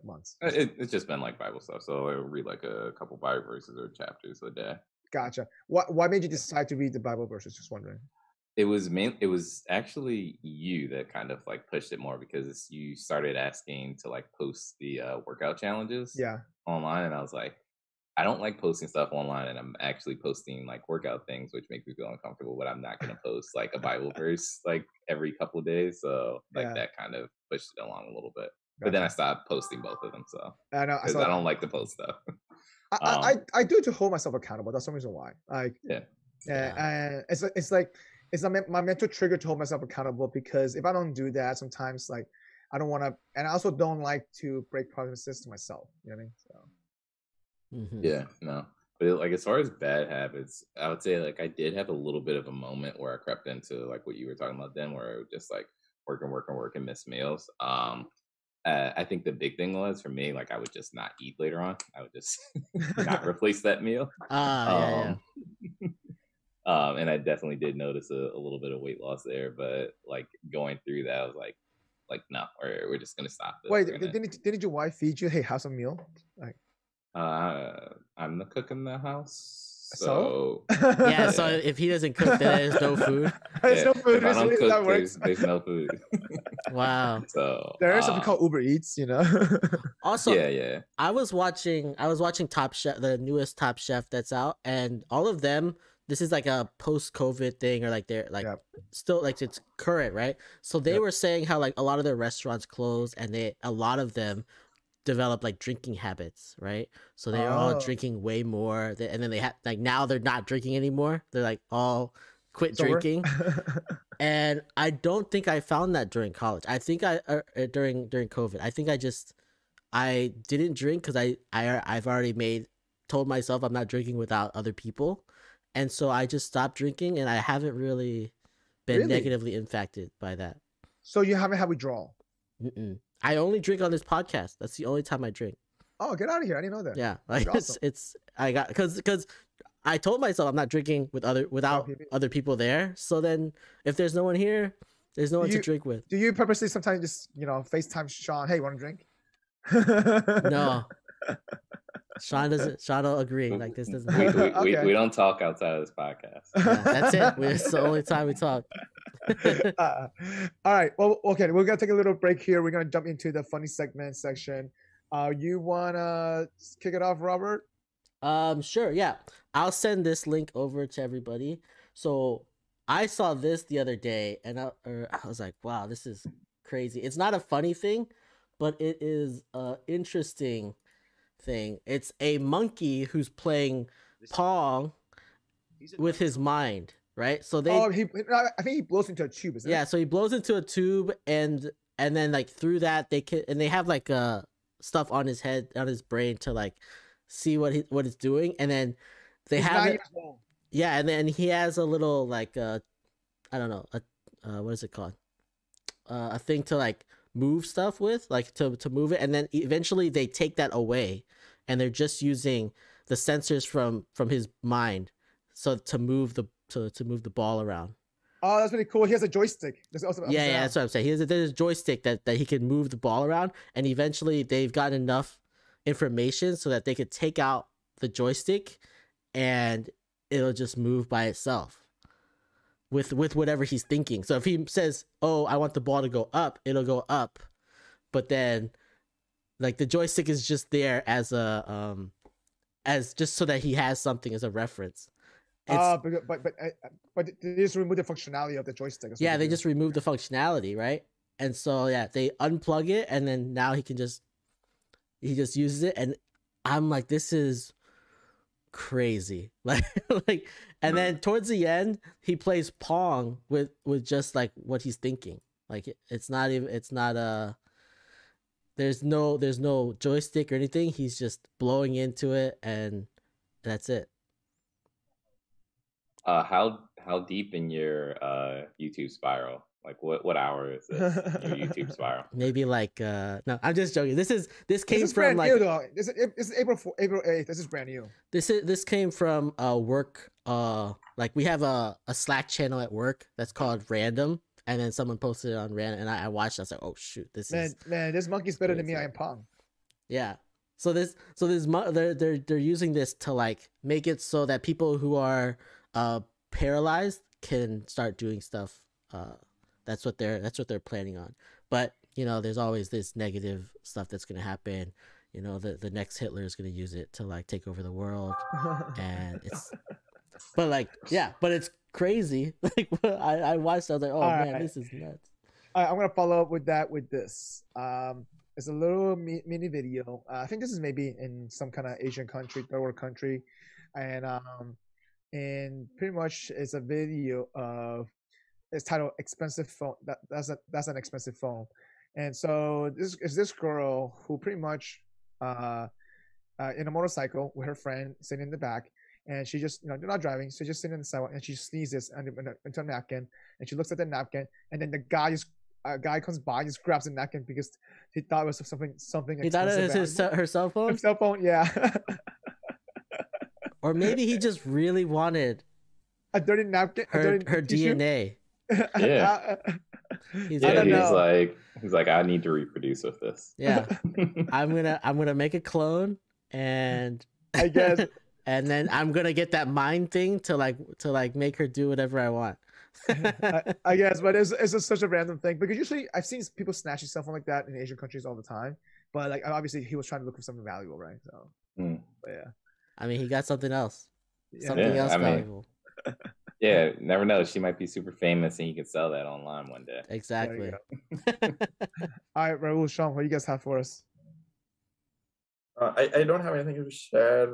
months? It's just been like Bible stuff. So I read like a couple Bible verses or chapters a day. Gotcha. Why made you decide to read the Bible verses? Just wondering. It was actually you that kind of like pushed it more, because you started asking to like post the workout challenges online, and I was like, I don't like posting stuff online, and I'm actually posting like workout things, which make me feel uncomfortable, but I'm not going to post like a Bible verse like every couple of days. So like that kind of pushed it along a little bit. But then I stopped posting both of them. So I don't like to post stuff. I do it to hold myself accountable. That's the reason why. Like, it's my mental trigger to hold myself accountable, because if I don't do that, sometimes like I don't want to, and I also don't like to break promises to myself. You know what I mean? So. Mm-hmm. Yeah, no. But like as far as bad habits, I would say like I did have a little bit of a moment where I crept into like what you were talking about then, where it was just like work and miss meals. I think the big thing was for me, like I would just not eat later on. I would just not replace that meal. And I definitely did notice a little bit of weight loss there, but like going through that, I was like no, we're just gonna stop this. Wait, didn't your wife feed you? Hey, have some meal? Like, I'm the cook in the house, so yeah. So if he doesn't cook, then there's no food. There's no food. If I don't cook, there's no food. Wow. So there is something called Uber Eats, you know. Also, yeah. I was watching Top Chef, the newest Top Chef that's out, and all of them. This is like a post-COVID thing, or like they're like still like it's current, right? So they were saying how like a lot of their restaurants closed, and a lot of them developed like drinking habits, right? So they're all drinking way more, and then they have like now they're not drinking anymore. They're like all quit drinking, and I don't think I found that during college. I think during COVID. I think I didn't drink because I've already told myself I'm not drinking without other people. And so I just stopped drinking, and I haven't really been negatively impacted by that. So you haven't had withdrawal? Mm-mm. I only drink on this podcast. That's the only time I drink. Oh, get out of here! I didn't know that. Yeah, like because I told myself I'm not drinking without other people there. So then, if there's no one here, there's no one to drink with. Do you purposely sometimes just FaceTime Sean? Hey, want to drink? No. Sean don't agree. Like this doesn't. We don't talk outside of this podcast. Yeah, that's it. It's the only time we talk. All right. Well, okay. We're gonna take a little break here. We're gonna jump into the funny segment section. You wanna kick it off, Robert? Sure, yeah. I'll send this link over to everybody. So I saw this the other day, and I was like, wow, this is crazy. It's not a funny thing, but it is a interesting thing. It's a monkey who's playing Pong with his mind, right? So they I think he blows into a tube, isn't it? Yeah, so he blows into a tube, and then like through that they have like stuff on his head, on his brain to like see what it's doing, and then they have it. Yeah, and then he has a little like I don't know, what is it called? A thing to like move stuff with, like to move it, and then eventually they take that away, and they're just using the sensors from his mind, so to move the ball around. Oh, that's really cool. He has a joystick. Yeah, that's what I'm saying. There's a joystick that he can move the ball around, and eventually they've got enough information so that they could take out the joystick, and it'll just move by itself with whatever he's thinking. So if he says, "Oh, I want the ball to go up," it'll go up, but then like the joystick is just there as a as just so that he has something as a reference. But they just remove the functionality of the joystick. Yeah, they just remove the functionality, right? And so yeah, they unplug it, and then now he just uses it, and I'm like, this is crazy. like and then towards the end he plays Pong with just like what he's thinking. Like it's not there's no joystick or anything. He's just blowing into it, and that's it. How deep in your YouTube spiral? Like what hour is this? Your YouTube spiral? Maybe like no, I'm just joking. This came from like this is April 8th. This is brand new. This came from work. Like we have a Slack channel at work that's called Random, and then someone posted it on Random, and I watched. I was like, oh shoot, this monkey's better than me. I am Pong. Yeah. So they're using this to like make it so that people who are paralyzed can start doing stuff. That's what they're planning on. But there's always this negative stuff that's gonna happen. The next Hitler is gonna use it to like take over the world, and but it's crazy. Like I watched, I was like, oh man, right. This is nuts. I'm gonna follow up with that with this. It's a little mini video. I think this is maybe in some kind of Asian country, third world country, and pretty much it's a video of. It's titled "Expensive Phone." That's an expensive phone, and so this girl who pretty much in a motorcycle with her friend sitting in the back, and she just they're not driving, so just sitting in the sidewalk, and she sneezes into a napkin, and she looks at the napkin, and then the guy comes by, just grabs the napkin because he thought it was something. He thought it was her cell phone. Her cell phone, yeah. Or maybe he just really wanted a dirty napkin, her DNA. Yeah. He's like, I need to reproduce with this. Yeah. I'm gonna make a clone, and I guess and then I'm gonna get that mind thing to make her do whatever I want. I guess, but it's just such a random thing because usually I've seen people snatching something like that in Asian countries all the time. But like obviously he was trying to look for something valuable, right? So but yeah. I mean, he got something else. Something else valuable. Yeah, never know. She might be super famous and you could sell that online one day. Exactly. All right, Rahul, Shah, what do you guys have for us? I don't have anything to share,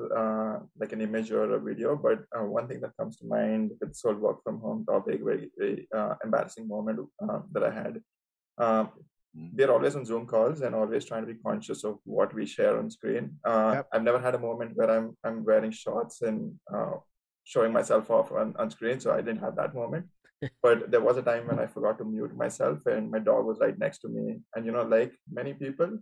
like an image or a video, but one thing that comes to mind with this whole work from home topic, very, very embarrassing moment that I had. We're always on Zoom calls and always trying to be conscious of what we share on screen. Yep. I've never had a moment where I'm wearing shorts and showing myself off on screen, so I didn't have that moment. But there was a time when I forgot to mute myself, and my dog was right next to me. And like many people,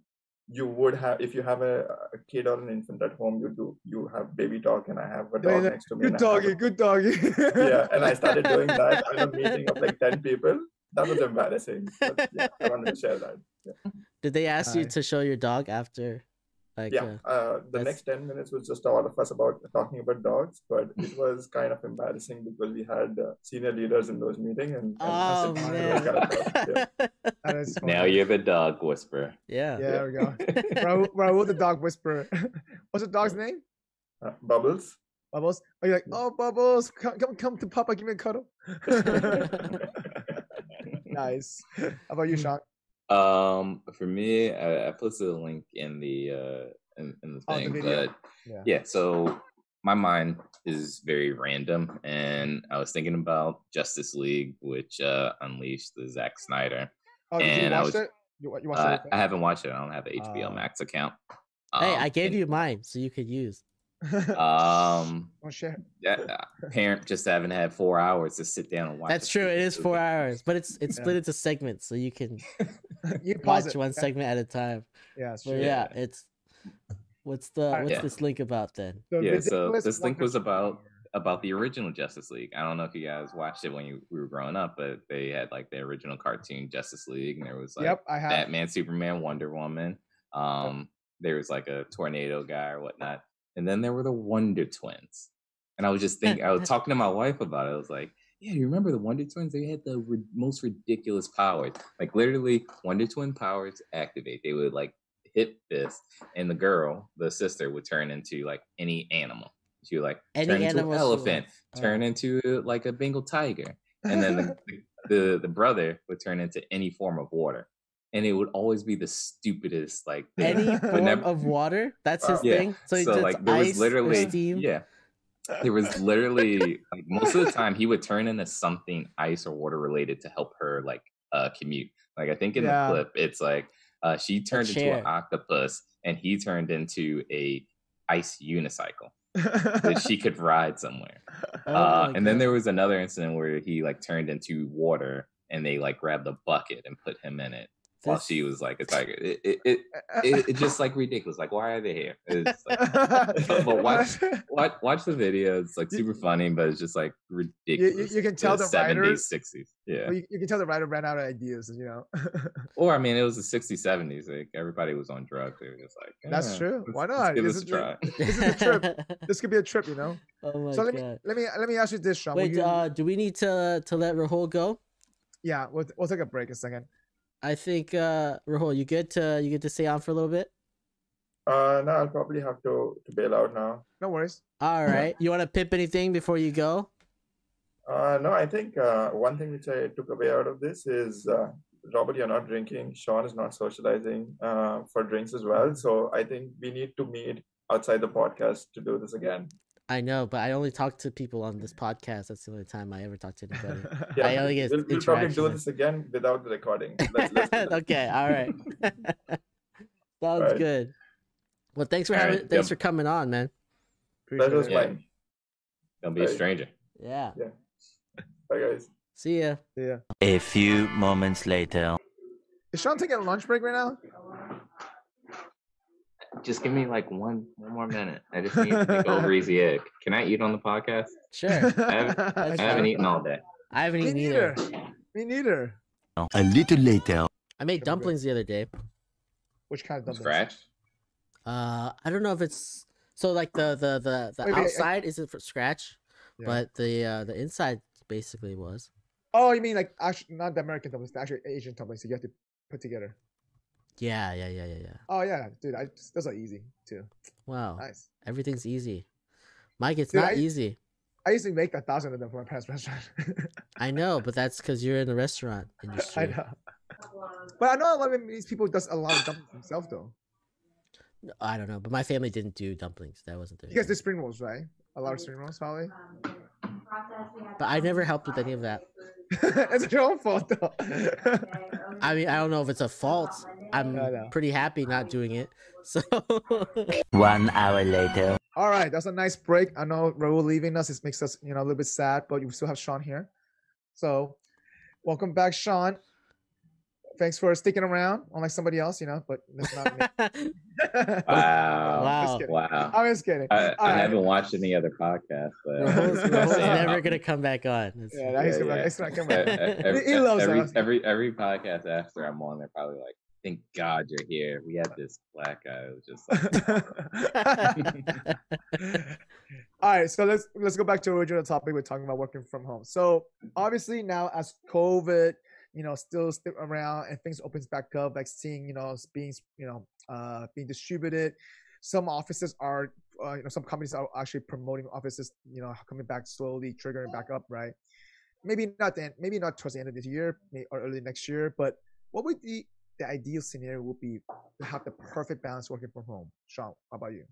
you would have, if you have a kid or an infant at home, you have baby dog, and I have a dog next to me. Good doggy. Yeah, and I started doing that in a meeting of like 10 people. That was embarrassing. But yeah, I wanted to share that. Yeah. Did they ask you to show your dog after? Like, the next 10 minutes was just all of us talking about dogs, but it was kind of embarrassing because we had senior leaders in those meetings, and oh man, that is funny. Now you're the dog whisperer. Yeah, there we go. Rahul the dog whisperer. What's the dog's name? Bubbles. Bubbles. Are you like, oh Bubbles, come to Papa, give me a cuddle? Nice. How about you, Sean? For me, I posted a link in the thing, but yeah. So my mind is very random, and I was thinking about Justice League, which unleashed the Zack Snyder. Oh, and you watched it? You watched it? I haven't watched it. I don't have the HBO Max account. Hey, I gave you mine, so you could use. Share. Parent just haven't had 4 hours to sit down and watch. That's true. It is 4 hours, but it's split into segments, so you can watch one segment at a time. Yeah, but yeah, it's what's this link about then? So this link was about the original Justice League. I don't know if you guys watched it when we were growing up, but they had like the original cartoon Justice League, and there was like Batman, Superman, Wonder Woman. There was like a tornado guy or whatnot. And then there were the Wondertwins. And I was just thinking, I was talking to my wife about it. I was like, yeah, you remember the Wondertwins? They had the most ridiculous powers. Like literally Wondertwin powers activate. They would like hit this, and the girl, the sister, would turn into like any animal. She would like turn into an elephant, turn into like a Bengal tiger. And then the brother would turn into any form of water. And it would always be the stupidest, like any form of water. That's his thing. So like there was literally there was literally like most of the time he would turn into something ice or water related to help her like commute. Like I think in the clip it's like she turned into an octopus and he turned into a ice unicycle that she could ride somewhere. And then there was another incident where he like turned into water and they like grabbed a bucket and put him in it. While she was like a tiger, it just like ridiculous. Like, why are they here? It's like, but watch the video. It's like super funny, but it's just like ridiculous. You can tell the 70s, 60s. Yeah, you can tell the writer ran out of ideas, Or I mean, it was the 60s, 70s. Like everybody was on drugs. They were just like, that's true. Why not? Give this a try. This is a trip. This could be a trip, Oh my so God. let me ask you this, Sean. Wait, do we need to let Rahul go? Yeah, we'll take a break a second. I think Rahul, you good to stay on for a little bit? No, I'll probably have to bail out now. No worries. All right. You want to pimp anything before you go? No, I think one thing which I took away out of this is Robert, you're not drinking. Sean is not socializing for drinks as well. So I think we need to meet outside the podcast to do this again. I know, but I only talk to people on this podcast. That's the only time I ever talk to anybody. I only get we'll probably do this again without the recording. Let's okay, all right. Sounds good. Well, thanks for coming on, man. That was fine. Don't be a stranger. Yeah. Bye, guys. See ya. A few moments later. Is Sean taking a lunch break right now? Just give me like one more minute. I just need to go over easy egg. Can I eat on the podcast? Sure. I haven't eaten all day. I haven't eaten either. Me neither. A little later. I made dumplings the other day. Which kind of dumplings? Scratch? I don't know if it's so like the outside isn't for scratch, but the inside basically was. Oh, you mean like actually not the American dumplings, the actual Asian dumplings you have to put together. Yeah. Oh yeah, dude, those are easy too. Wow, nice. Everything's easy, Mike. It's not easy. I used to make 1,000 of them for my past restaurant. I know, but that's because you're in the restaurant industry. I know. But I know a lot of these people does a lot of dumplings themselves though. I don't know, but my family didn't do dumplings. That wasn't their. You guys did spring rolls, right? A lot of spring rolls, probably. But I never helped with any of that. It's your own fault though. I mean, I don't know if it's a fault. I'm pretty happy not doing it. So 1 hour later. All right, that's a nice break. I know Rahul leaving us. It makes us, a little bit sad, but you still have Sean here. So, welcome back, Sean. Thanks for sticking around, unlike somebody else, but that's not me. Wow. I'm just kidding. I haven't watched any other podcast, but Rahul's never gonna come back on. He's not coming back. He loves us. Every podcast after I'm on, they're probably like, Thank God you're here. We had this black guy who was just like... All right, so let's go back to the original topic. We're talking about working from home. So obviously now, as COVID, still around and things opens back up, vaccine, being distributed. Some offices are, some companies are actually promoting offices, coming back slowly, triggering back up, right? Maybe not towards the end of this year or early next year, but what would the ideal scenario would be to have the perfect balance working from home? Sean, how about you?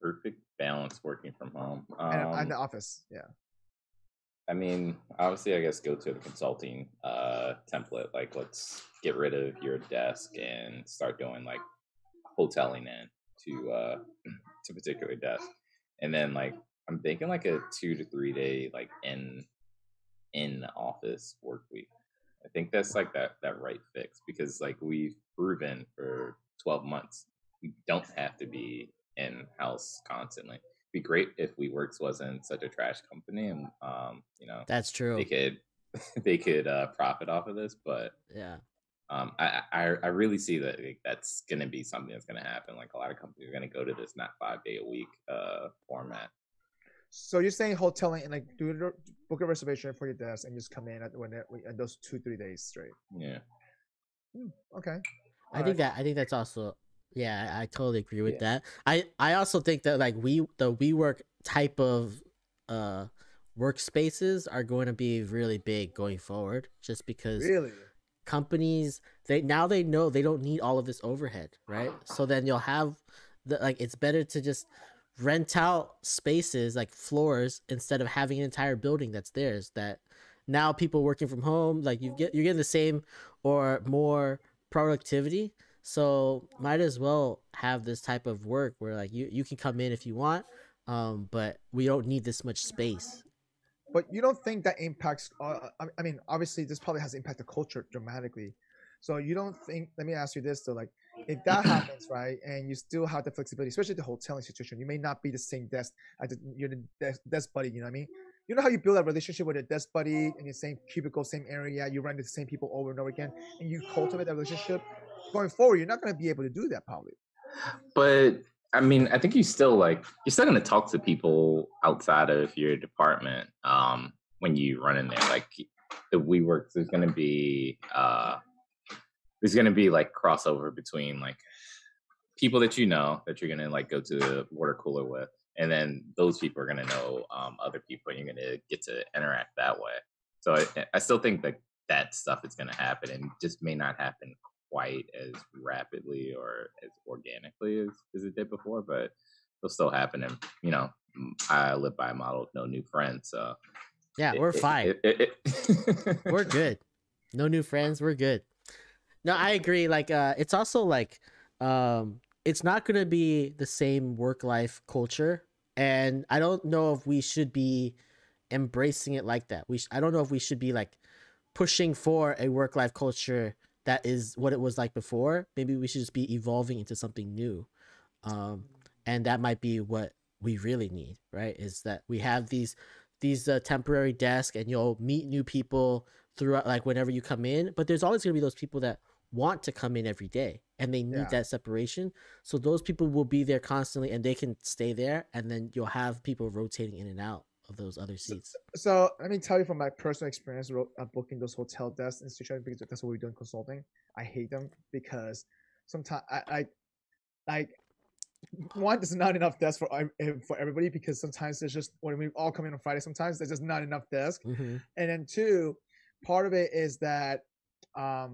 Perfect balance working from home. And the office, yeah. I mean, obviously, I guess go to the consulting template. Like, let's get rid of your desk and start doing like hoteling in to particular desk, and then like I'm thinking like a 2 to 3 day like in office work week. I think that's like that right fix, because like we've proven for 12 months we don't have to be in house constantly. It'd be great if WeWorks wasn't such a trash company, and that's true. They could profit off of this, but yeah. I really see that that's going to be something that's going to happen. Like a lot of companies are going to go to this not 5 day a week format. So you're saying hoteling and like book a reservation for your desk and just come in at those 2-3 days straight. Yeah. Okay. I think that's also, yeah, I totally agree with that. I also think that like the WeWork type of workspaces are going to be really big going forward, just because companies know they don't need all of this overhead, right? So then you'll have it's better to just rent out spaces like floors instead of having an entire building that's theirs. That now people working from home, like you're getting the same or more productivity. So might as well have this type of work where like you can come in if you want, but we don't need this much space. But you don't think that impacts? I mean, obviously, this probably has impacted culture dramatically. So you don't think? Let me ask you this though: like, if that happens, right, and you still have the flexibility, especially the hoteling situation, you may not be the same desk as your desk buddy. You know what I mean? You know how you build a relationship with a desk buddy in the same cubicle, same area, you run into the same people over and over again, and you cultivate that relationship. Going forward, you're not going to be able to do that probably. But I mean, I think you're still going to talk to people outside of your department when you run in there. Like the WeWorks, there's going to be like crossover between like people that that you're going to like go to the water cooler with, and then those people are going to know other people, and you're going to get to interact that way. So I still think that stuff is going to happen, and just may not happen quite as rapidly or as organically as it did before, but it'll still happen. And I live by a model of no new friends, so yeah, we're fine. We're good. No new friends, we're good. No, I agree. Like it's also like it's not gonna be the same work-life culture, and I don't know if we should be embracing it like that. I don't know if we should be like pushing for a work-life culture that is what it was like before. Maybe we should just be evolving into something new. And that might be what we really need, right? Is that we have these temporary desks, and you'll meet new people throughout, like whenever you come in, but there's always going to be those people that want to come in every day, and they need that separation. So those people will be there constantly, and they can stay there, and then you'll have people rotating in and out of those other seats. So let me tell you from my personal experience booking those hotel desks in situations, because that's what we do in consulting. I hate them because sometimes I one, there's not enough desks for everybody, because sometimes there's just, when we all come in on Friday, sometimes there's just not enough desks. Mm-hmm. And then two, part of it is that I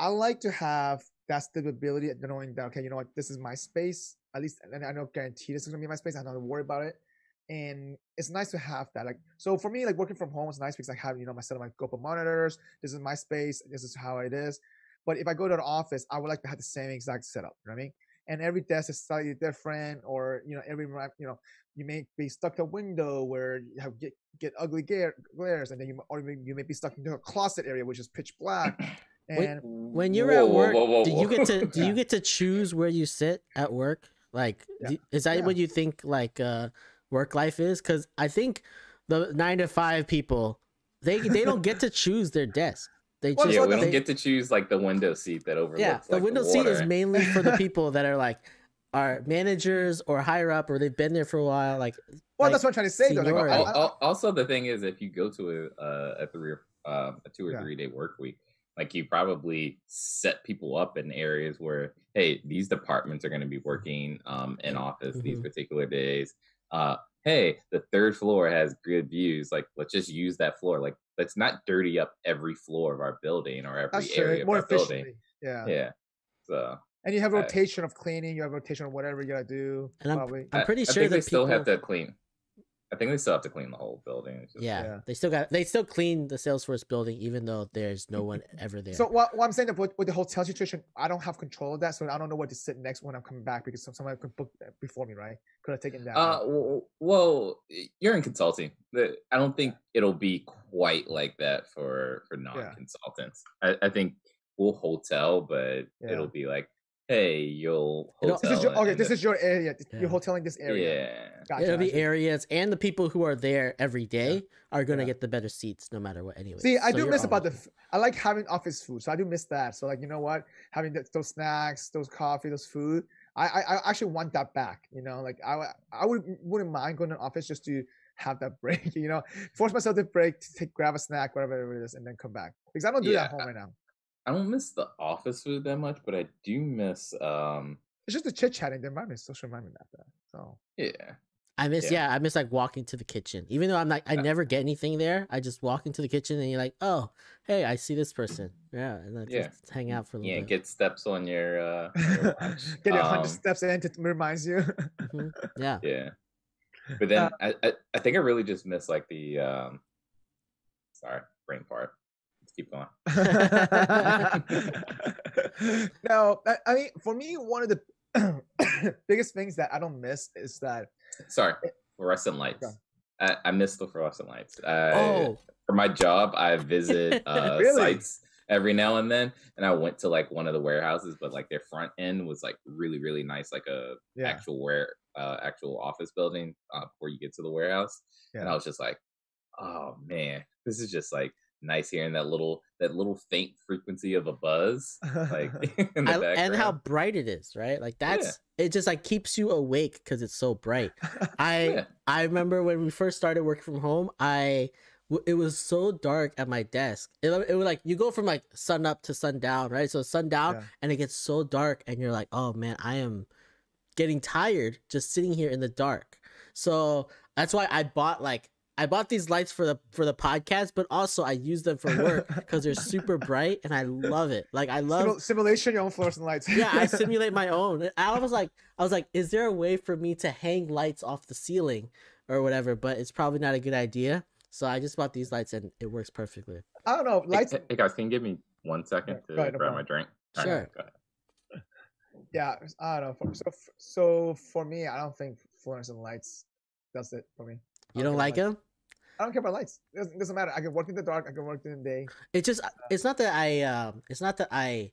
like to have that stability, knowing that, okay, you know what, this is my space, at least, and I don't guarantee this is gonna be my space. I don't have to worry about it, and it's nice to have that. Like, so for me, like working from home is nice because I have my set of my GoPro monitors. This is my space. This is how it is. But if I go to the office, I would like to have the same exact setup. You know what I mean? And every desk is slightly different, or you may be stuck to a window where you have get ugly glares, and then you may be stuck into a closet area which is pitch black. And when you're at work, do you get to choose where you sit at work? Like, is that what you think like work life is? Because I think the 9 to 5 people, They don't get to choose their desk. We don't get to choose like the window seat that overlooks. Yeah, the like, window the seat is mainly for the people that are like are managers or higher up, or they've been there for a while. Like, that's what I'm trying to say. Though. Like, also, the thing is, if you go to a 2 or 3 day work week, like you probably set people up in areas where, hey, these departments are going to be working in office these particular days. Hey, the 3rd floor has good views. Like, let's just use that floor. Like, let's not dirty up every floor of our building or every area of our building. Yeah. So. And you have rotation of cleaning. You have rotation of whatever you gotta do. And I'm pretty sure that they still have to clean. I think they still have to clean the whole building. They still clean the Salesforce building even though there's no one ever there. So what I'm saying with the hotel situation, I don't have control of that, so I don't know where to sit next when I'm coming back because someone could book before me, right? Could have taken that. Well, you're in consulting. I don't think it'll be quite like that for non-consultants. I think we'll hotel, but it'll be like, hey, you'll hotel. This is your area. You're hoteling this area. Yeah. Gotcha. It'll be areas, and the people who are there every day are going to get the better seats no matter what anyway. See, I do miss I like having office food, so I do miss that. So like, you know what? Having those snacks, those coffee, those food, I actually want that back, you know? Like I wouldn't mind going to an office just to have that break, you know? Force myself to break, to grab a snack, whatever it is, and then come back. Because I don't do that at home right now. I don't miss the office food that much, but I do miss it's just the chit chatting, the environment, social environment after that. So I miss like walking to the kitchen. Even though I never get anything there, I just walk into the kitchen and you're like, oh, hey, I see this person. Yeah, and then just hang out for a little bit. Get steps on your watch. Get your 100 steps in to reminds you. Yeah. Yeah. But then I think I really just miss like the sorry, brain fart. Keep going. No, I mean, for me, one of the biggest things that I don't miss is that. Sorry, fluorescent lights. I miss the fluorescent lights. For my job, I visit sites every now and then, and I went to like one of the warehouses, but like their front end was like really, really nice, like a actual office building before you get to the warehouse. And I was just like, oh man, this is just like nice hearing that little faint frequency of a buzz like in the background. And how bright it is, right? Like it just like keeps you awake because it's so bright. I remember when we first started working from home, it was so dark at my desk. It was like you go from like sun up to sundown, right? So sundown and it gets so dark and you're like, oh man, I am getting tired just sitting here in the dark. So that's why I bought these lights for the podcast, but also I use them for work because they're super bright and I love it. Like I love simulation your own fluorescent lights. Yeah, I simulate my own. I was like, is there a way for me to hang lights off the ceiling or whatever? But it's probably not a good idea. So I just bought these lights and it works perfectly. I don't know. Lights. Hey guys, can you give me 1 second to grab my drink? Sure. Right, yeah, I don't know. So for me, I don't think fluorescent lights does it for me. You don't like them? I don't care about lights. It doesn't matter. I can work in the dark. I can work in the day. It's not that I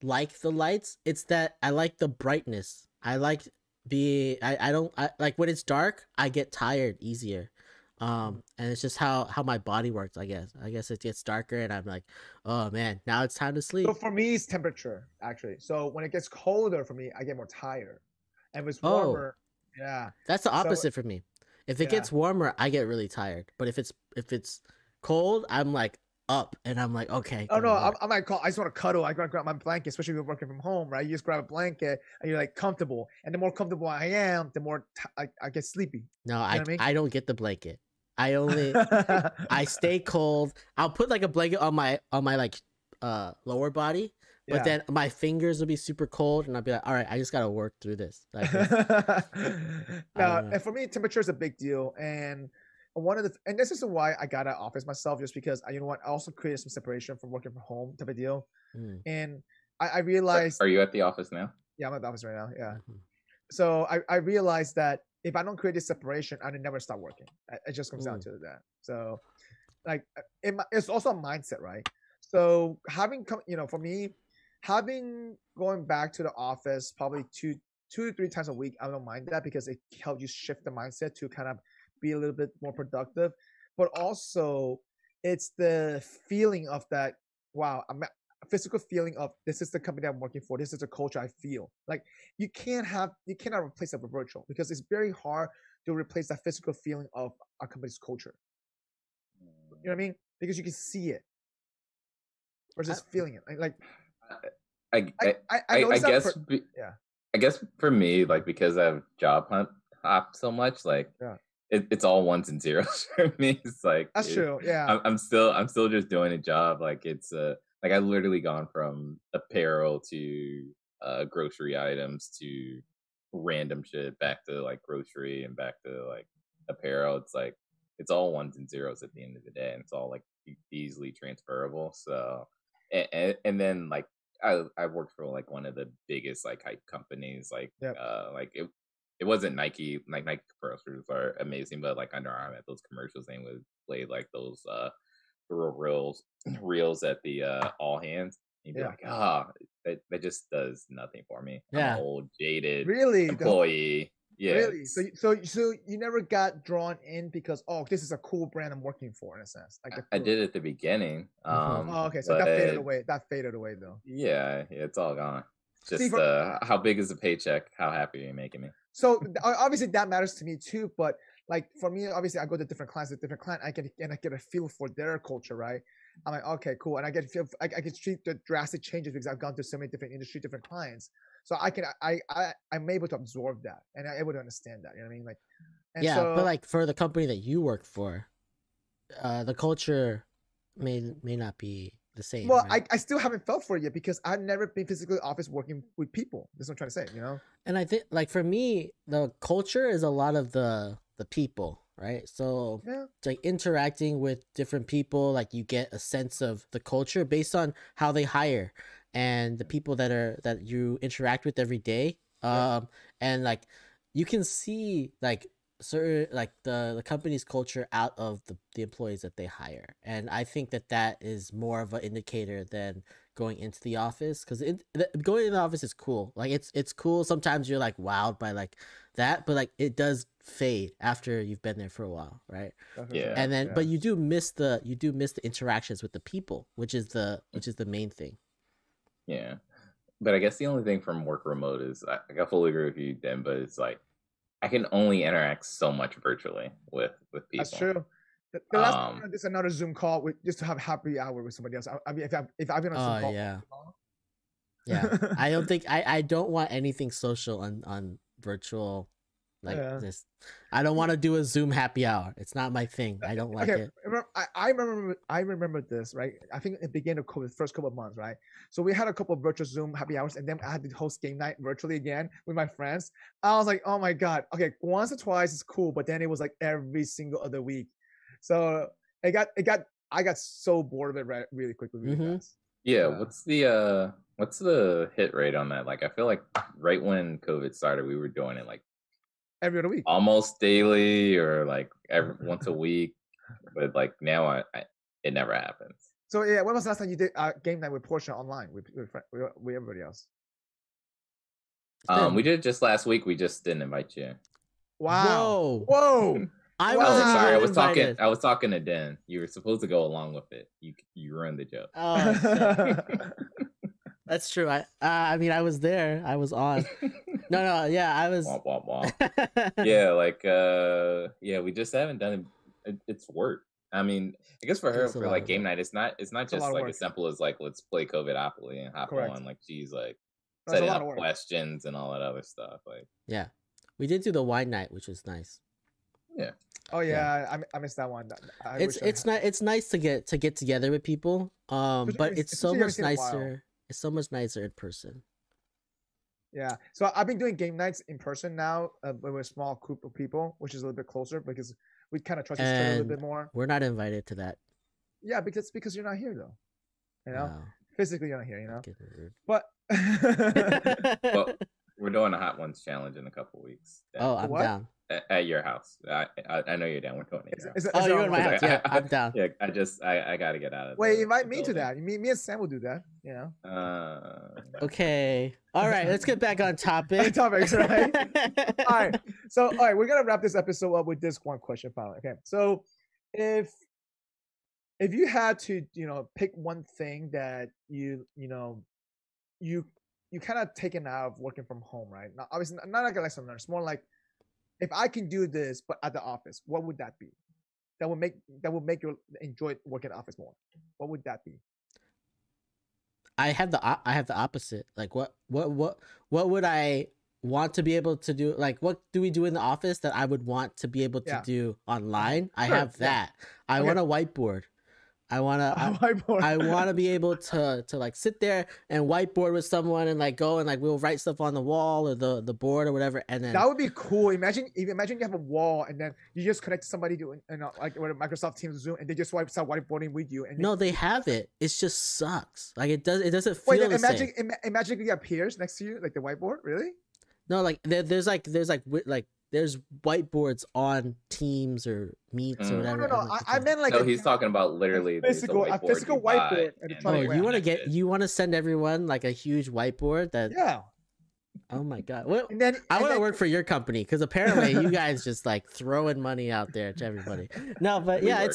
like the lights. It's that I like the brightness. I like like when it's dark, I get tired easier. And it's just how my body works, I guess it gets darker and I'm like, oh man, now it's time to sleep. So for me, it's temperature actually. So when it gets colder for me, I get more tired. And if it's warmer, that's the opposite for me. If it gets warmer, I get really tired. But if it's cold, I'm like up and I'm like, okay. Oh no, I'm like, I just want to cuddle. I grab my blanket, especially if you're working from home, right? You just grab a blanket and you're like comfortable. And the more comfortable I am, the more I get sleepy. No, I don't get the blanket. I stay cold. I'll put like a blanket on my like lower body, but then my fingers will be super cold and I'll be like, all right, I just gotta work through this. Like, and for me, temperature is a big deal. And and this is why I got out of office myself, just because I also created some separation from working from home type of deal. And I realized. Are you at the office now? Yeah, I'm at the office right now. Yeah. So I realized that if I don't create this separation, I never start working. It just comes down to that. So, like, it's also a mindset, right? So for me, going back to the office probably two to three times a week, I don't mind that because it helps you shift the mindset to kind of be a little bit more productive. But also, it's the feeling of that. Wow, a physical feeling of this is the company I'm working for. This is the culture I feel. Like you cannot replace that with virtual because it's very hard to replace that physical feeling of our company's culture. You know what I mean? Because you can see it versus feeling it. Like I guess I guess for me, like because I've job hop so much, like it's all ones and zeros for me. It's like that's true. Yeah, I'm still just doing a job. Like it's like I literally gone from apparel to grocery items to random shit back to like grocery and back to like apparel. It's like it's all ones and zeros at the end of the day, and it's all like easily transferable. So and then like I worked for like one of the biggest like hype companies. Like like it wasn't Nike. Like Nike commercials are amazing, but like Under Armour, those commercials, they would play like those reels at the all hands. You'd be like, that just does nothing for me. I'm an old, jaded employee. Really? So you never got drawn in because this is a cool brand I'm working for in a sense. Like I did at the beginning. Okay, so that faded away. That faded away though. Yeah, it's all gone. Just how big is the paycheck? How happy are you making me? So obviously that matters to me too. But like for me, obviously I go to different clients. With different client, I get a feel for their culture, right? I'm like, okay, cool, and I get feel. I can see the drastic changes because I've gone through so many different industry, different clients. So I'm able to absorb that and I'm able to understand that. You know what I mean? Like, but like for the company that you work for, the culture may not be the same. Well, right? I still haven't felt for it yet because I've never been physically office working with people. That's what I'm trying to say, you know? And I think like for me, the culture is a lot of the people, right? So it's like interacting with different people, like you get a sense of the culture based on how they hire and the people that you interact with every day. And like you can see like certain like the company's culture out of the employees that they hire, and I think that is more of an indicator than going into the office, because going into the office is cool. Like it's cool. Sometimes you're like wowed by like that, but like it does fade after you've been there for a while, right? And then but you do miss the interactions with the people, which is the main thing. Yeah, but I guess the only thing from work remote is I fully agree with you, Dan, but it's like I can only interact so much virtually with people. That's true. The last time there's another Zoom call just to have happy hour with somebody else. I mean, if I've been on Zoom call, I don't want anything social on virtual. Like this, I don't want to do a Zoom happy hour. It's not my thing. I don't like it. I remember this, right? I think it began of COVID, first couple of months, right? So we had a couple of virtual Zoom happy hours, and then I had to host game night virtually again with my friends. I was like, oh my god, okay, once or twice is cool, but then it was like every single other week. So I got so bored of it really quickly. Really fast. Yeah, what's the hit rate on that? Like, I feel like right when COVID started, we were doing it like every other week, almost daily, or like once a week. But like now, it never happens. So yeah, when was the last time you did game night with Portia online with everybody else? We did it just last week. We just didn't invite you. Wow! Whoa! I wasn't sorry. I was talking to Den. You were supposed to go along with it. You ruined the joke. Oh, that's true. I mean, I was there. I was on. No. Yeah, I was. Womp, womp, womp. Yeah, like we just haven't done it. It's work. I mean, I guess for her, for like game night, it's not just like as simple as like let's play COVIDopoly and hop on. Like she's like setting up questions and all that other stuff. Like we did do the wine night, which was nice. Yeah. Oh yeah. I missed that one. It's nice to get together with people. But it's so much nicer. It's so much nicer in person. Yeah. So I've been doing game nights in person now with a small group of people, which is a little bit closer because we kind of trust each other a little bit more. We're not invited to that. Yeah, because you're not here though. You know, physically you're not here. You know, but well, we're doing a Hot Ones challenge in a couple weeks. Oh, I'm down. At your house. I know you're down. We're doing it. You're in my house. Yeah, I'm down. Yeah, I gotta get out of. Wait, invite me to that. Me and Sam will do that. You know. Okay. All right. Let's get back on topic. Topics, right? All right. So, we're gonna wrap this episode up with this one question, finally. Okay. So, if if you had to, pick one thing that you kind of taken out of working from home, right? Not obviously not like a lesson learned. It's more like, if I can do this, but at the office, what would that be? That would make you enjoy working at the office more. What would that be? I have the opposite. Like, what would I want to be able to do? Like, what do we do in the office that I would want to be able to do online? I have that. I want a whiteboard. I want to be able to like sit there and whiteboard with someone and like go and like we'll write stuff on the wall or the board or whatever, and then that would be cool. Imagine you have a wall and then you just connect to somebody doing like with Microsoft Teams, Zoom, and they just start whiteboarding with you. And no, they have it. It just sucks. Like it doesn't feel the same. Imagine it appears next to you like the whiteboard. Really? No, like there's whiteboards on Teams or Meets or whatever. No. I meant like. No, he's talking about literally a physical whiteboard. You want to send everyone like a huge whiteboard that. Yeah. Oh my god! Well, I want to work for your company because apparently you guys just like throwing money out there to everybody. No, but yeah,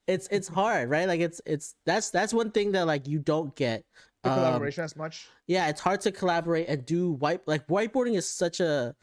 it's hard, right? Like that's one thing that like you don't get. Collaboration as much. Yeah, it's hard to collaborate and do whiteboarding is such a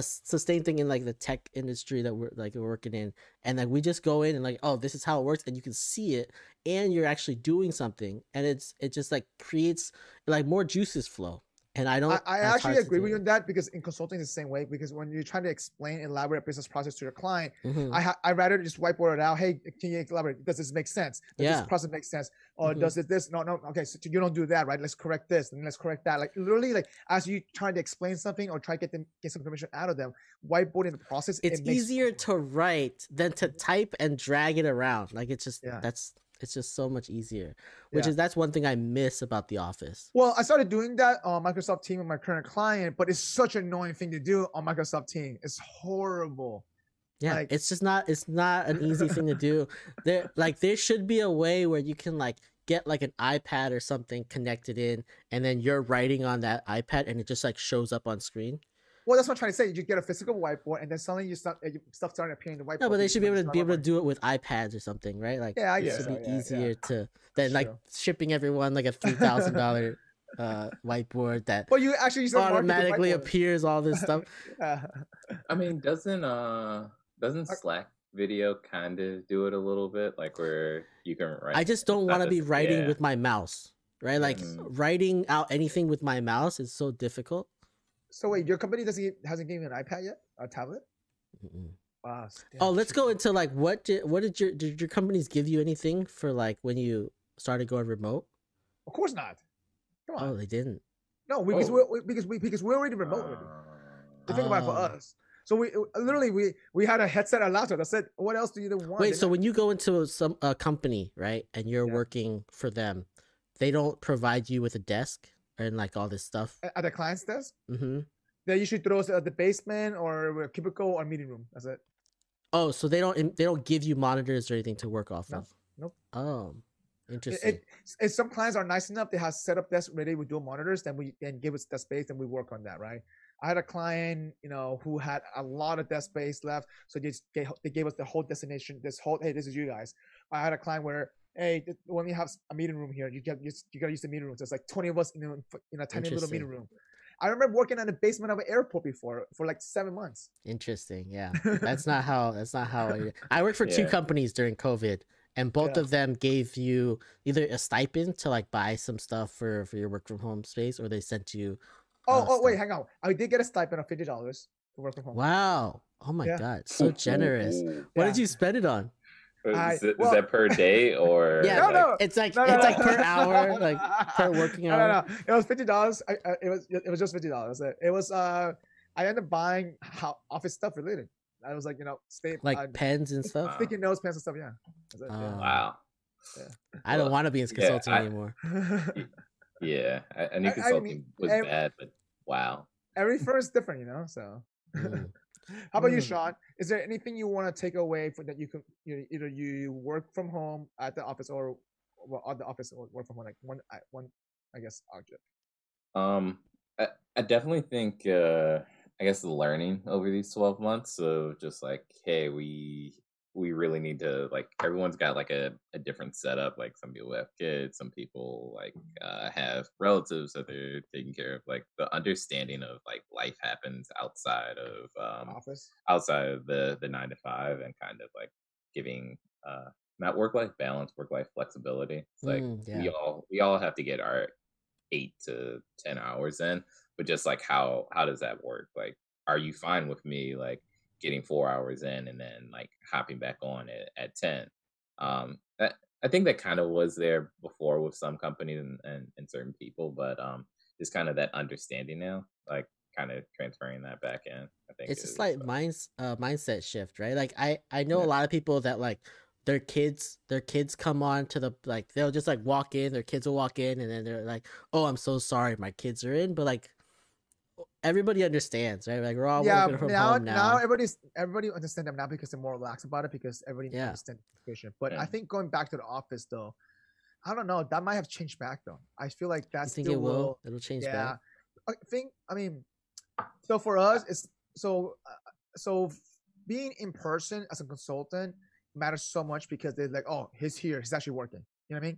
sustained thing in like the tech industry that we're working in, and like we just go in and like, oh, this is how it works, and you can see it and you're actually doing something, and it just like creates like more juices flow. And I actually agree with you on that, because in consulting it's the same way, because when you're trying to explain elaborate business process to your client, I rather just whiteboard it out. Hey, can you elaborate? Does this make sense? Does this process make sense? Or does it this? No. Okay, so you don't do that, right? Let's correct this and let's correct that. Like literally, like as you trying to explain something or try to get some information out of them, whiteboarding the process. It's easier to write than to type and drag it around. Like it's just it's just so much easier, that's one thing I miss about the office. Well, I started doing that on Microsoft Teams with my current client, but it's such an annoying thing to do on Microsoft Teams. It's horrible. Yeah, like, it's not an easy thing to do. There should be a way where you can like get like an iPad or something connected in, and then you're writing on that iPad and it just like shows up on screen. Well, that's what I'm trying to say. You get a physical whiteboard, and then suddenly stuff starting to appear in the whiteboard. No, but they should be able to do it with iPads or something, right? Like, it should be easier to than like shipping everyone like a $3,000 whiteboard that. Well, you actually automatically appears all this stuff. I mean, doesn't Slack video kind of do it a little bit, like where you can write? I just don't want to be writing with my mouse, right? Like writing out anything with my mouse is so difficult. So wait, your company hasn't given you an iPad yet, a tablet? Wow. Let's go into like did your companies give you anything for like when you started going remote? Of course not. Come on. Oh, they didn't. No, because we're already remote. The thing about it for us. So we had a headset and laptop. I said, what else do you want? Wait, so when you go into a company, right, and you're working for them, they don't provide you with a desk and like all this stuff at the client's desk? They usually throw us at the basement or a cubicle or meeting room. That's it. Oh, so they don't give you monitors or anything to work off of? Nope. Oh, interesting. If some clients are nice enough, they have set up desks ready with dual monitors, then we can give us the space and we work on that, right? I had a client, who had a lot of desk space left, so they gave us the whole destination. Hey, this is you guys. I had a client where, hey, when we have a meeting room here, you gotta use the meeting room. So it's like 20 of us in a tiny little meeting room. I remember working in the basement of an airport before for like 7 months. Interesting. Yeah, that's not how I worked for 2 companies during COVID, and both of them gave you either a stipend to like buy some stuff for your work from home space, or they sent you. Wait, hang on. I did get a stipend of $50 to work from home. Wow. Oh my God. So generous. What did you spend it on? Is that per day or? Yeah, no. It's like per hour, like per working hour. No. It was $50. It was just $50. It was I ended up buying office stuff related. I was like, pens and stuff, sticky notes, pens and stuff. Yeah. Wow. Yeah. I don't want to be in consulting anymore. Yeah, I knew consulting was bad, but wow. Every firm is different, So. How about you, Sean? Is there anything you want to take away from that you can either you work from home at the office or at the office or work from home, like one I guess object? I definitely think I guess the learning over these 12 months of just like, hey, we we really need to, like, everyone's got like a different setup. Like some people have kids, some people like have relatives that they're taking care of. Like the understanding of like life happens outside of office, outside of the 9 to 5, and kind of like giving not work-life balance, work-life flexibility. It's like we all have to get our 8 to 10 hours in, but just like how does that work? Like, are you fine with me like getting 4 hours in and then like hopping back on at 10? I think that kind of was there before with some companies and certain people, but just kind of that understanding now, like kind of transferring that back in. I think it's just like mindset shift, right? Like I know a lot of people that like their kids come on to the, like they'll just like walk in, their kids will walk in and then they're like, oh, I'm so sorry my kids are in, but like everybody understands, right? Like we're all working from home now. Everybody understand them now because they're more relaxed about it, because everybody understands the situation. But I think going back to the office though, I don't know, that might have changed back though. I feel like that's still will. It'll change back. I mean, so for us, it's so being in person as a consultant matters so much, because they're like, oh, he's here, he's actually working. You know what I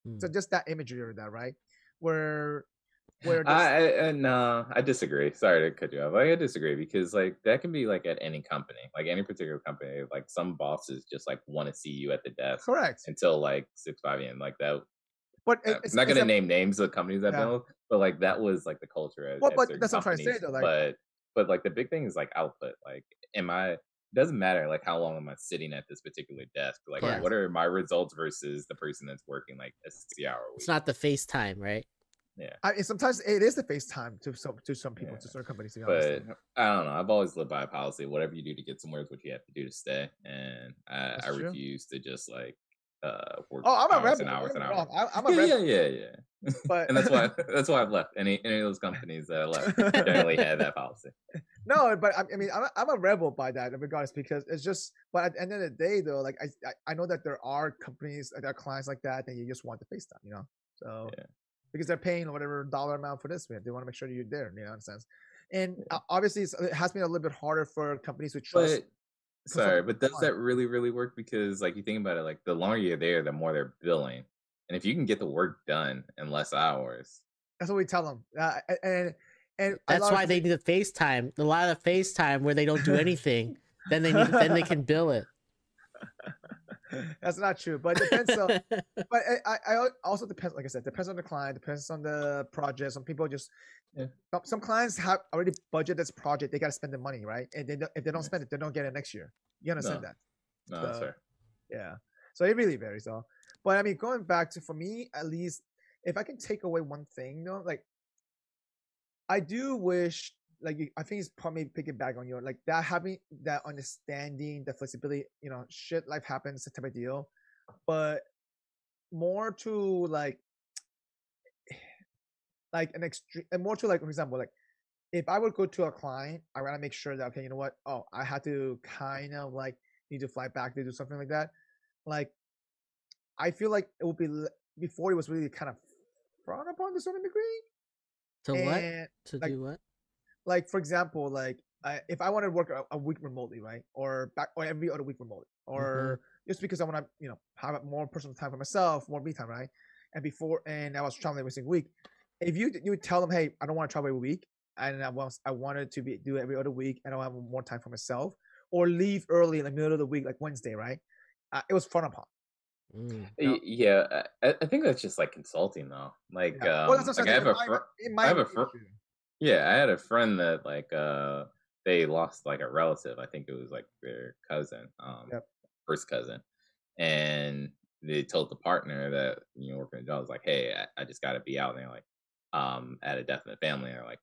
mean? So just that imagery of that, right? Where I disagree. Sorry to cut you off. I disagree, because like that can be like at any company, like any particular company. Like some bosses just like want to see you at the desk, correct, until like 5 a.m. like that. But I'm not gonna name names of companies I've been with, but like that was like the culture at but that's what I'm trying to say though. Like, but like the big thing is like output. Like, doesn't matter like how long am I sitting at this particular desk. Like, what are my results versus the person that's working like a 60-hour week? It's not the FaceTime, right? Yeah, sometimes it is the FaceTime to some people, to certain companies. To be honest, but I don't know. I've always lived by a policy: whatever you do to get somewhere is what you have to do to stay. And I refuse to just like work I'm a rebel. hours and hours. I'm a rebel. Yeah. But and that's why I've left. Any of those companies that I left generally had that policy. No, but I mean, I'm a rebel by that, regardless, because it's just. But at the end of the day, though, like I know that there are companies, there are clients like that you just want the FaceTime, you know. So because they're paying whatever dollar amount for this, they want to make sure you're there. You know, in a sense. And obviously, it has been a little bit harder for companies to trust. But does that really work? Because like you think about it, like the longer you're there, the more they're billing, and if you can get the work done in less hours, that's what we tell them. And that's why they need the FaceTime. A lot of the FaceTime where they don't do anything, then they can bill it. That's not true, but it depends. But I also depends. Like I said, depends on the client, depends on the project. Some people just some clients have already budgeted this project. They got to spend the money, right? And if they don't spend it, they don't get it next year. You understand that? No, that's fair. Yeah. So it really varies, though. But I mean, going back to, for me at least, if I can take away one thing, though, like I do wish, like I think it's probably piggyback on your like that, having that understanding, the flexibility. You know, shit, life happens, type of deal. But more to like an extreme, and more to like, for example, like if I would go to a client, I want to make sure that, okay, you know what? Oh, I had to kind of like need to fly back to do something like that. Like, I feel like it would be, before it was really kind of frowned upon to a certain degree. Do what? Like, for example, like if I want to work a week remotely, right, or every other week remotely, or just because I want to, you know, have more personal time for myself, more me time, right? And I was traveling every single week. If you would tell them, hey, I don't want to travel every week, and I wanted to do every other week, and I have more time for myself, or leave early in the middle of the week, like Wednesday, right? It was frowned upon. Yeah, I think that's just like consulting though. Like, like I have a friend. Yeah, I had a friend that like they lost like a relative. I think it was like their cousin, first cousin, and they told the partner that, you know, working a job, was like, hey, I just got to be out there, like at a death in the family. Or like,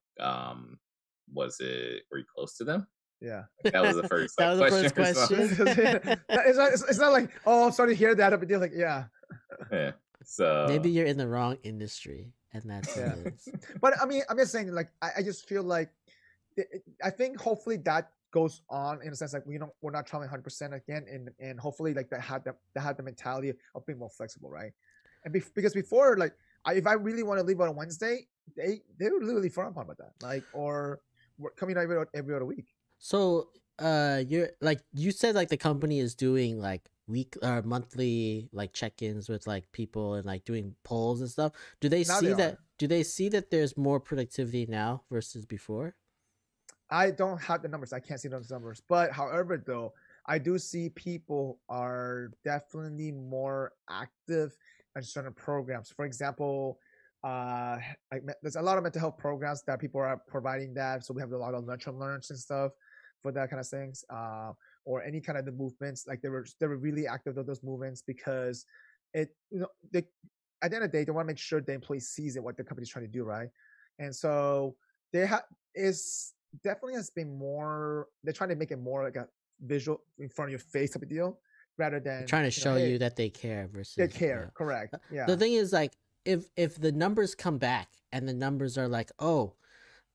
were you close to them? Yeah, that was the first. That was the first question. It's not like, oh, I'm sorry to hear that, but they're like, yeah. So maybe you're in the wrong industry, and that's it. But I mean, I'm just saying, like, I just feel like I think hopefully that goes on in a sense, like we're not traveling 100% again, and hopefully like that had the mentality of being more flexible, right? And because before, like, if I really want to leave on a Wednesday, they were literally frown upon about that, like, or we're coming every other week. So you're like you said, like the company is doing like week or monthly like check-ins with like people and like doing polls and stuff. Do they see that? Do they see that there's more productivity now versus before? I don't have the numbers. I can't see those numbers. But however, though, I do see people are definitely more active in certain programs. For example, there's a lot of mental health programs that people are providing that. So we have a lot of lunch and learns and stuff for that kind of things. Or any kind of the movements. Like they were really active with those movements because at the end of the day, they want to make sure the employee sees it, what the company's trying to do, right? And so definitely has been more. They're trying to make it more like a visual in front of your face type of deal, rather than they're trying to show you that they care versus they care. Correct. Yeah. The thing is, like, if the numbers come back and the numbers are like, oh,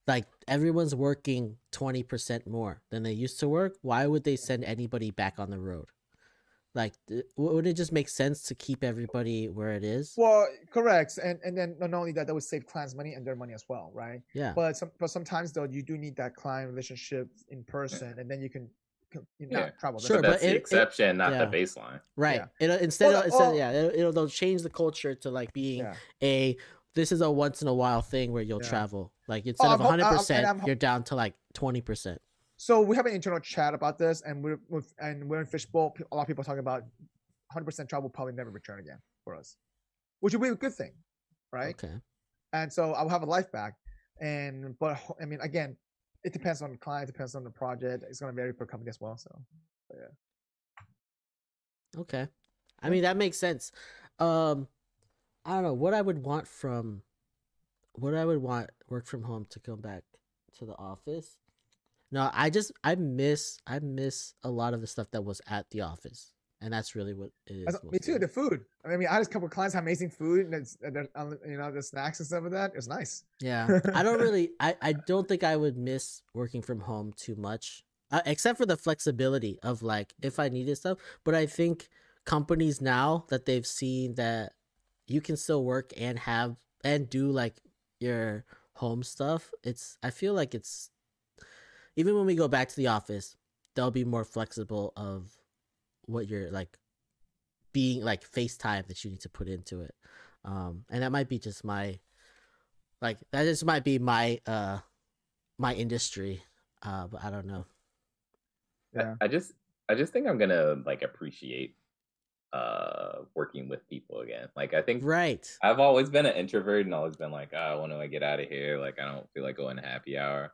like everyone's working 20% more than they used to work, why would they send anybody back on the road? Like, would it just make sense to keep everybody where it is? Well, correct. And then not only that would save clients money and their money as well, right? Yeah. But sometimes though, you do need that client relationship in person, and then you can travel. Sure, but that's the exception, not the baseline. Right. Yeah. They'll change the culture to like being this is a once in a while thing where you'll travel. Like instead of 100%, you're down to like 20%. So we have an internal chat about this, and we're in fishbowl. A lot of people are talking about 100% travel will probably never return again for us, which would be a good thing, right? Okay. And so I will have a life back, but I mean, again, it depends on the client, it depends on the project. It's going to vary per company as well. So, yeah. Okay, I mean that makes sense. I don't know what I would want work from home to come back to the office. No, I miss a lot of the stuff that was at the office, and that's really what it is. Me too. The food. I mean, I had a couple of clients have amazing food, and the snacks and stuff of that. It was nice. Yeah, I don't think I would miss working from home too much, except for the flexibility of like if I needed stuff. But I think companies now that they've seen that you can still work and do like your home stuff, I feel like it's. Even when we go back to the office, they'll be more flexible of what you're like being like FaceTime that you need to put into it. And that might be just my my industry. But I don't know. Yeah. I just think I'm gonna like appreciate working with people again. Like I think I've always been an introvert and always been like, oh, when do I get out of here? Like I don't feel like going to happy hour.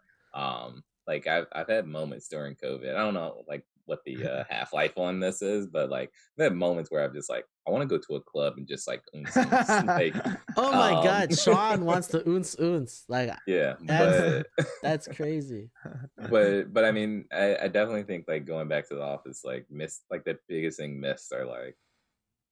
Like I've had moments during COVID. I don't know like what the half-life on this is, but like I've had moments where I'm just like, I want to go to a club and just like, like oh my god, Sean wants to oons. Like that's crazy. But I mean, I definitely think like going back to the office, like the biggest thing missed are like,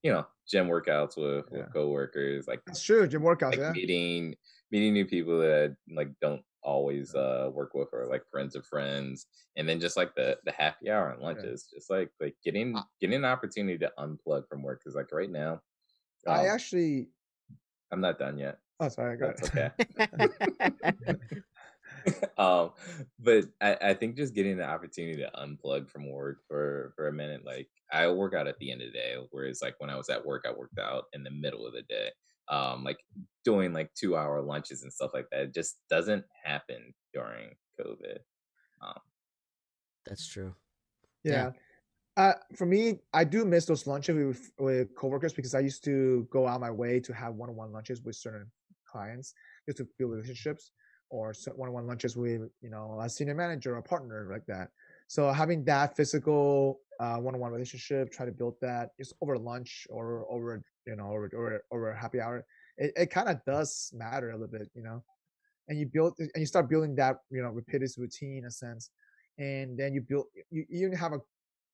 gym workouts with coworkers. Like that's true, gym workouts. Like meeting new people that like don't always work with, or like friends of friends, and then just like the happy hour and lunches, just like getting an opportunity to unplug from work. Because like right now, I'm not done yet. Oh, sorry, go ahead. Okay. But I think just getting the opportunity to unplug from work for a minute. Like I work out at the end of the day, whereas like when I was at work, I worked out in the middle of the day. Like doing like 2-hour lunches and stuff like that. It just doesn't happen during COVID. That's true. Yeah. For me, I do miss those lunches with coworkers because I used to go out my way to have one-on-one lunches with certain clients just to build relationships, or one-on-one lunches with a senior manager or a partner like that. So having that physical one-on-one relationship, try to build that just over lunch or over a happy hour, it kind of does matter a little bit, and you start building that repetitive routine in a sense, and then you even have a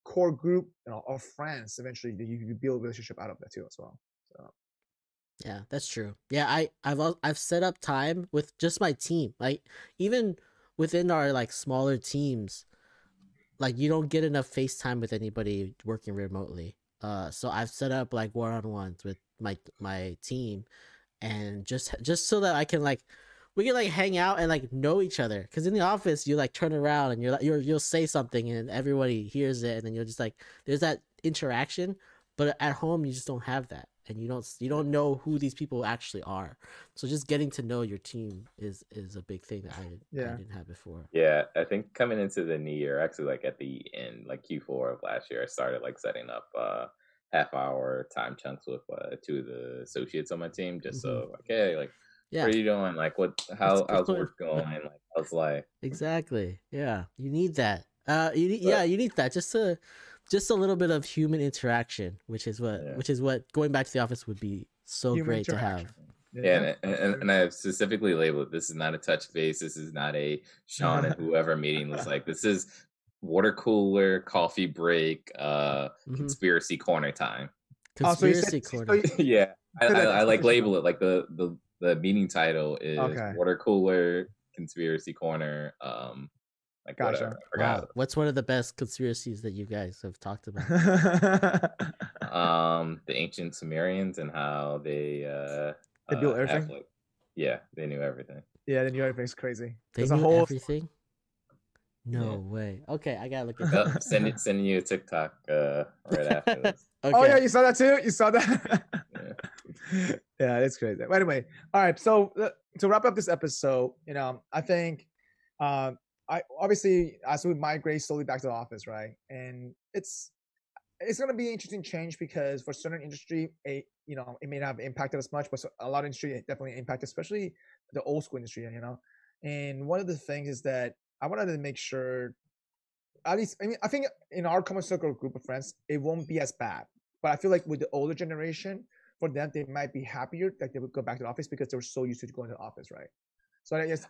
core group of friends eventually that you build a relationship out of that too as well. So yeah, that's true. Yeah, I've set up time with just my team, like even within our like smaller teams, like you don't get enough FaceTime with anybody working remotely. So I've set up like one-on-ones with my team, and just so that I can like like hang out and like know each other. Because in the office, you like turn around and you'll say something and everybody hears it, and then you're just like there's that interaction. But at home, you just don't have that, and you don't know who these people actually are. So just getting to know your team is a big thing that I didn't have before. Yeah, I think coming into the new year, actually, like at the end, like Q4 of last year, I started like setting up half-hour time chunks with 2 of the associates on my team, just so like, hey, like, what are you doing? Like, how's work going? Like, how's life? Exactly. Yeah, you need that. You need that just a little bit of human interaction, which is what going back to the office would be so human great to have. Yeah, and I have specifically labeled, this is not a touch base. This is not a Sean and whoever meeting was like. This is water cooler, coffee break, conspiracy corner time. Conspiracy corner. Yeah, I like label it like the meeting title is water cooler, conspiracy corner. Like gotcha. Wow. What's one of the best conspiracies that you guys have talked about? The ancient Sumerians and how they built everything. They knew everything. Yeah, they knew everything's crazy. They knew everything. No way. Okay, I gotta look at that. Sending you a TikTok right after this. Okay. Oh yeah, you saw that too. You saw that. Yeah, it's crazy. But anyway, all right. So to wrap up this episode, I think. I obviously, as we migrate slowly back to the office, right? And it's going to be an interesting change because for certain industry, it may not have impacted as much, but a lot of industry definitely impacted, especially the old school industry, And one of the things is that I wanted to make sure, at least, I think in our common circle group of friends, it won't be as bad. But I feel like with the older generation, for them, they might be happier that they would go back to the office because they were so used to going to the office, right? So I guess.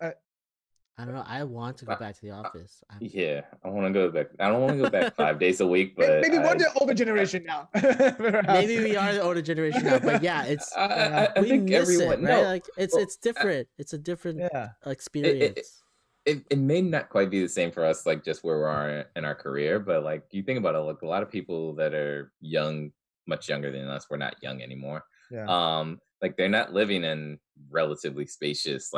I don't know. I want to go back to the office. Yeah, I want to go back. I don't want to go back 5 days a week, but maybe we're the older generation now. Maybe we are the older generation now, but yeah, it's I think everyone, right? Like it's different. It's a different experience. It may not quite be the same for us, like just where we are in our career, but like you think about it, like a lot of people that are young, much younger than us, we're not young anymore. Yeah. Like they're not living in relatively spacious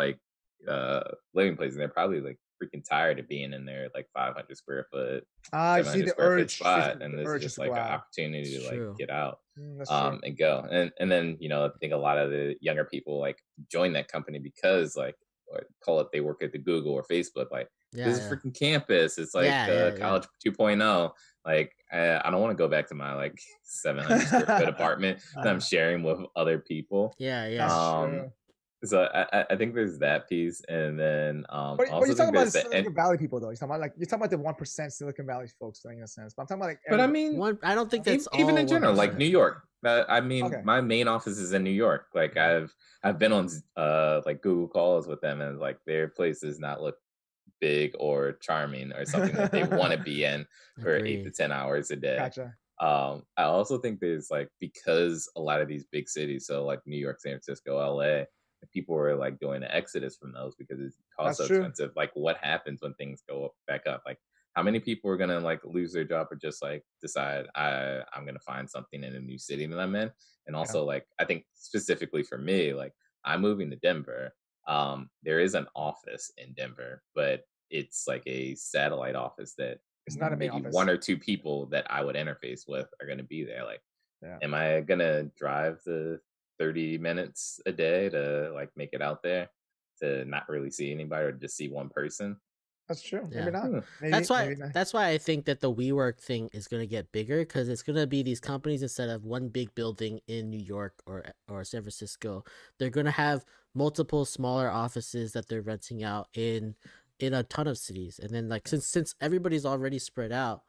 living places. They're probably like freaking tired of being in their like 500 square foot, I see the urge spot, and this is just like an opportunity to like get out and go. And then I think a lot of the younger people like join that company because like call it they work at the Google or Facebook, like this is freaking campus. It's like college 2.0. Like I don't want to go back to my like 700 square foot apartment that I'm sharing with other people. So I think there's that piece, and then but you're talking about the Silicon Valley people, though. You're talking about the 1% Silicon Valley folks, in a sense. But I'm talking about but I mean, I don't think that's even in general, 1%. like New York. I mean, my main office is in New York. Like I've been on like Google calls with them, and like their place does not look big or charming or something that they want to be in for 8 to 10 hours a day. Gotcha. I also think there's like, because a lot of these big cities, so like New York, San Francisco, LA. People were like doing the exodus from those because it costs so expensive. Like what happens when things go back up? Like how many people are gonna like lose their job or just like decide I'm gonna find something in a new city that I'm in? And also like I think specifically for me, like I'm moving to Denver. There is an office in Denver, but it's like a satellite office that it's not a main maybe office. 1 or 2 people that I would interface with are gonna be there. Like am I gonna drive the 30 minutes a day to like make it out there to not really see anybody or just see one person? That's true. Maybe not. That's why I think that the WeWork thing is going to get bigger, because it's going to be these companies, instead of one big building in New York or San Francisco, they're going to have multiple smaller offices that they're renting out in a ton of cities. And then like since everybody's already spread out,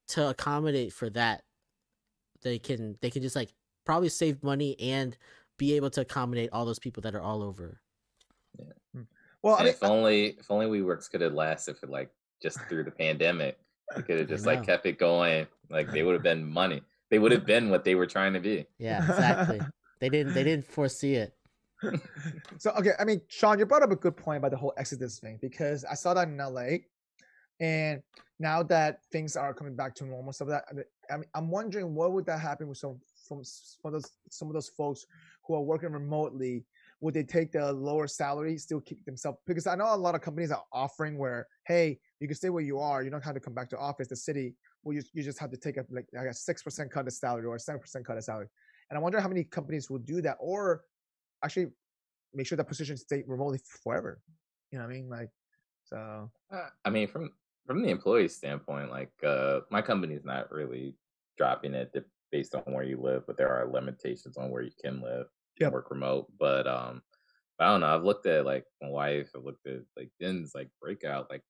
to accommodate for that, they can just like probably save money and be able to accommodate all those people that are all over. Yeah. Well, I mean, if only WeWorks could have lasted for like just through the pandemic. They could have just like kept it going. Like they would have been money. They would have been what they were trying to be. Yeah, exactly. They didn't foresee it. So okay, I mean, Sean, you brought up a good point about the whole exodus thing, because I saw that in LA, and now that things are coming back to normal, stuff that I mean, I'm wondering what would that happen with some of those folks who are working remotely. would they take the lower salary, still keep themselves? Because I know a lot of companies are offering where, hey, you can stay where you are. You don't have to come back to office. The city, well, you just have to take a 6% cut of salary or a 7% cut of salary. And I wonder how many companies will do that, or actually make sure that position stay remotely forever. You know what I mean? Like, so. I mean, from the employee standpoint, like my company's not really dropping it based on where you live, but there are limitations on where you can live. Work remote, but I don't know. I've looked at like my wife. I've looked at like Din's like breakout. Like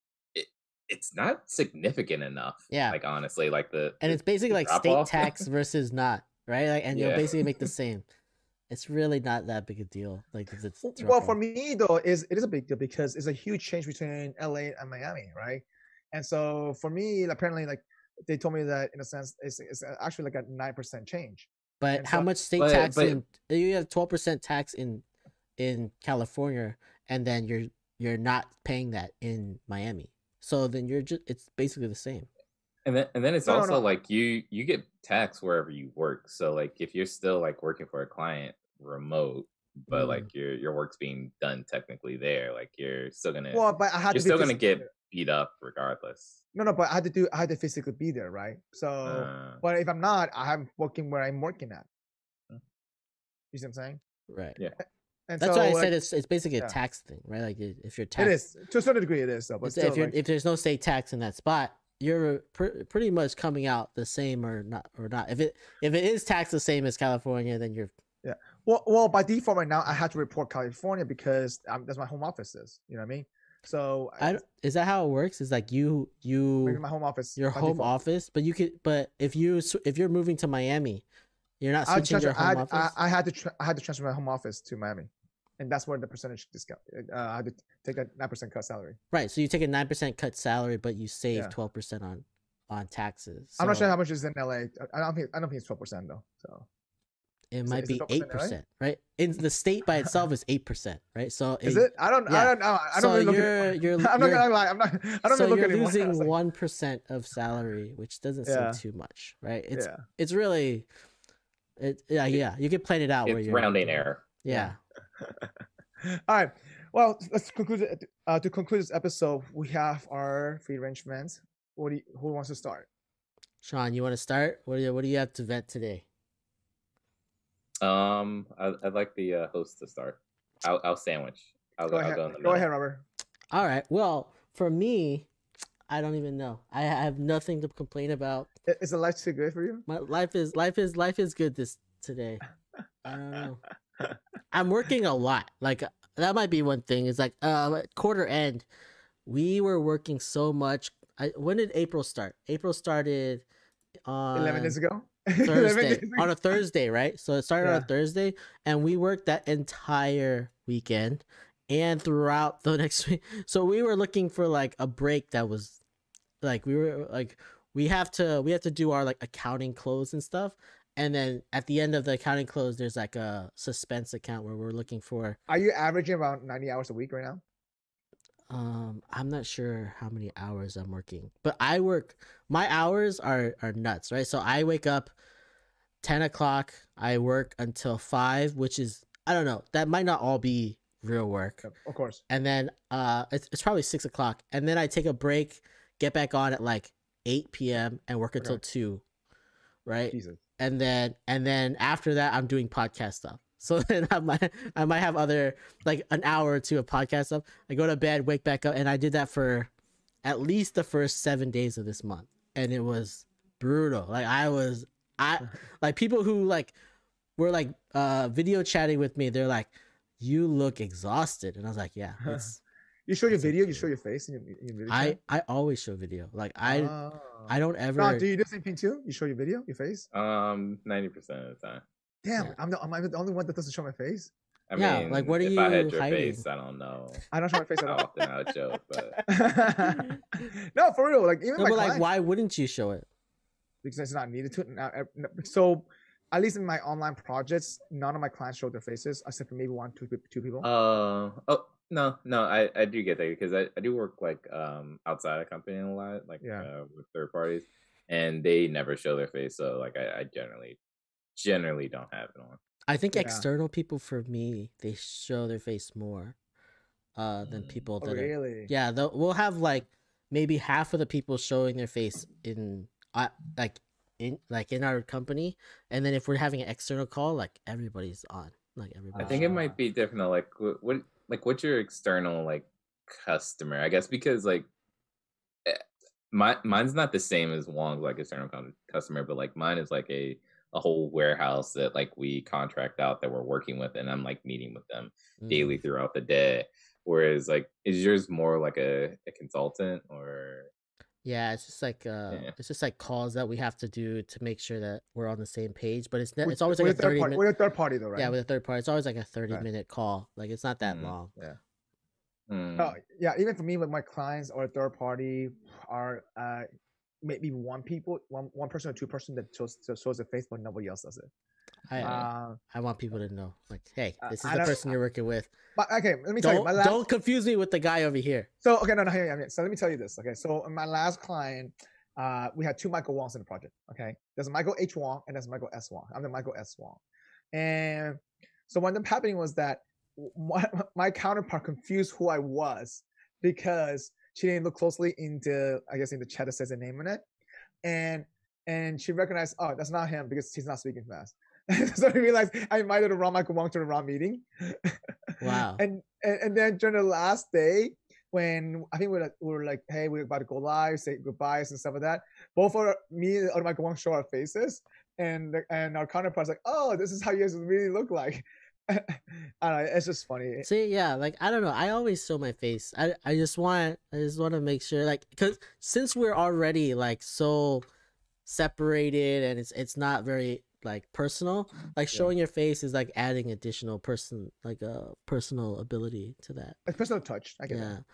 it's not significant enough. Yeah. Like honestly, like and it's basically like state tax versus not, right? Like, and you'll basically make the same. It's really not that big a deal. Like if it's well, for me though, it is a big deal because it's a huge change between LA and Miami, right? And so for me, apparently, like they told me that in a sense, it's actually like a 9% change. But and how much state tax you have 12% tax in California, and then you're not paying that in Miami. So then it's basically the same. And then it's also like you get taxed wherever you work. So like if you're still like working for a client remote, but like your work's being done technically there, like you're still gonna get beat up regardless. No, but I had to physically be there, right? So, but if I'm not, I'm working where I'm working at. You see what I'm saying? Right. Yeah. And that's why I said it's basically a tax thing, right? Like if you're taxed, it is to a certain degree. It is, though. But still, if there's no state tax in that spot, you're pretty much coming out the same or not. If it is taxed the same as California, then you're Well, by default right now, I have to report California because that's my home office is. You know what I mean? So is that how it works? Is like you my home office, your home office, but if you're moving to Miami, you're not switching your home office. I had to transfer my home office to Miami, and that's where the percentage discount. I had to take a 9% cut salary. Right. So you take a 9% cut salary, but you save 12% on taxes. So I'm not sure how much is in LA. I don't think it's 12% though. So. It might be 8%, right? In the state by itself is 8%, right? So is it? I don't know. I don't really look at it. I'm not gonna lie. I don't really look at it. So you're losing 1% of salary, which doesn't seem too much, right? It's really, you can plan it out. It's where you're rounding error. Yeah. All right. Well, let's conclude it. To conclude this episode, we have our free arrangements. Who wants to start? Sean, you want to start? What do you have to vet today? I'd like the host to start. I'll sandwich. Go ahead, Robert. All right. Well, for me, I don't even know. I have nothing to complain about. Is the life too good for you? My life is good today. I don't know. I'm working a lot. Like that might be one thing. Is like quarter end, we were working so much. When did April start? April started on 11 days ago. Thursday on a Thursday, right? So it started on a Thursday, and we worked that entire weekend and throughout the next week. So we were looking for like a break that was like we have to do our like accounting close and stuff, and then at the end of the accounting close, there's like a suspense account where we're looking for. Are you averaging around 90 hours a week right now? I'm not sure how many hours I'm working, but my hours are nuts, right? So I wake up 10 o'clock, I work until 5, which is, I don't know, that might not all be real work. Of course. And then it's probably 6 o'clock, and then I take a break, get back on at like 8 p.m. and work until 2, right? Jesus. And then after that, I'm doing podcast stuff. So then I might have other like an hour or two of podcast stuff. I go to bed, wake back up, and I did that for at least the first 7 days of this month, and it was brutal. Like I like people who like were like video chatting with me. They're like, "You look exhausted," and I was like, "Yeah." You show your video. You show your face in your video. I always show video. Like I don't ever. No, do you do the same thing too? You show your video, your face. 90% of the time. Damn, yeah. I'm the only one that doesn't show my face. I mean, like what are if you I had your hiding? face, I don't know. I don't show my face at all. How often I would show it, but no, for real. Like even no, but like, why wouldn't you show it? Because it's not needed to. So, at least in my online projects, none of my clients show their faces except for maybe two people. No, I do get that because I do work like outside of company a lot, like with third parties, and they never show their face. So like I generally don't have it on. I think external people for me, they show their face more than people that really? We'll have like maybe half of the people showing their face in in our company, and then if we're having an external call, like everybody's on, like everybody. I think it might be different. Like what's your external like customer? I guess because like mine's not the same as Wong's like external customer, but like mine is like a whole warehouse that like we contract out that we're working with, and I'm like meeting with them daily throughout the day. Whereas like, is yours more like a consultant or? Yeah, it's just like calls that we have to do to make sure that we're on the same page. But it's always like a 30-minute. We're a third party though, right? Yeah, with a third party, it's always like a 30-minute call. Like it's not that long. Yeah. Yeah, even for me with my clients or a third party are maybe one person or two person that shows the face, but nobody else does it. I want people to know, like, hey, this is the person you're working with. But okay, let me tell you. Don't confuse me with the guy over here. So okay, no, so let me tell you this. Okay, so my last client, we had two Michael Wongs in the project. Okay, there's Michael H. Wong and there's Michael S. Wong. I'm the Michael S. Wong, and so what ended up happening was that my counterpart confused who I was because she didn't look closely in the chat that says the name in it, and she recognized, oh, that's not him because he's not speaking fast. So I realized I invited the wrong Michael Wong to the wrong meeting. Wow. And then during the last day, when I think we were like, hey, we're about to go live, say goodbyes and stuff like that. Both me and other Michael Wong show our faces, and our counterparts like, oh, this is how you guys really look like. I don't know, it's just funny. See, yeah, like I don't know. I always show my face. I just want to make sure, like, because since we're already like so separated and it's not very like personal, like showing your face is like adding additional personal ability to that. Like personal touch. I get that.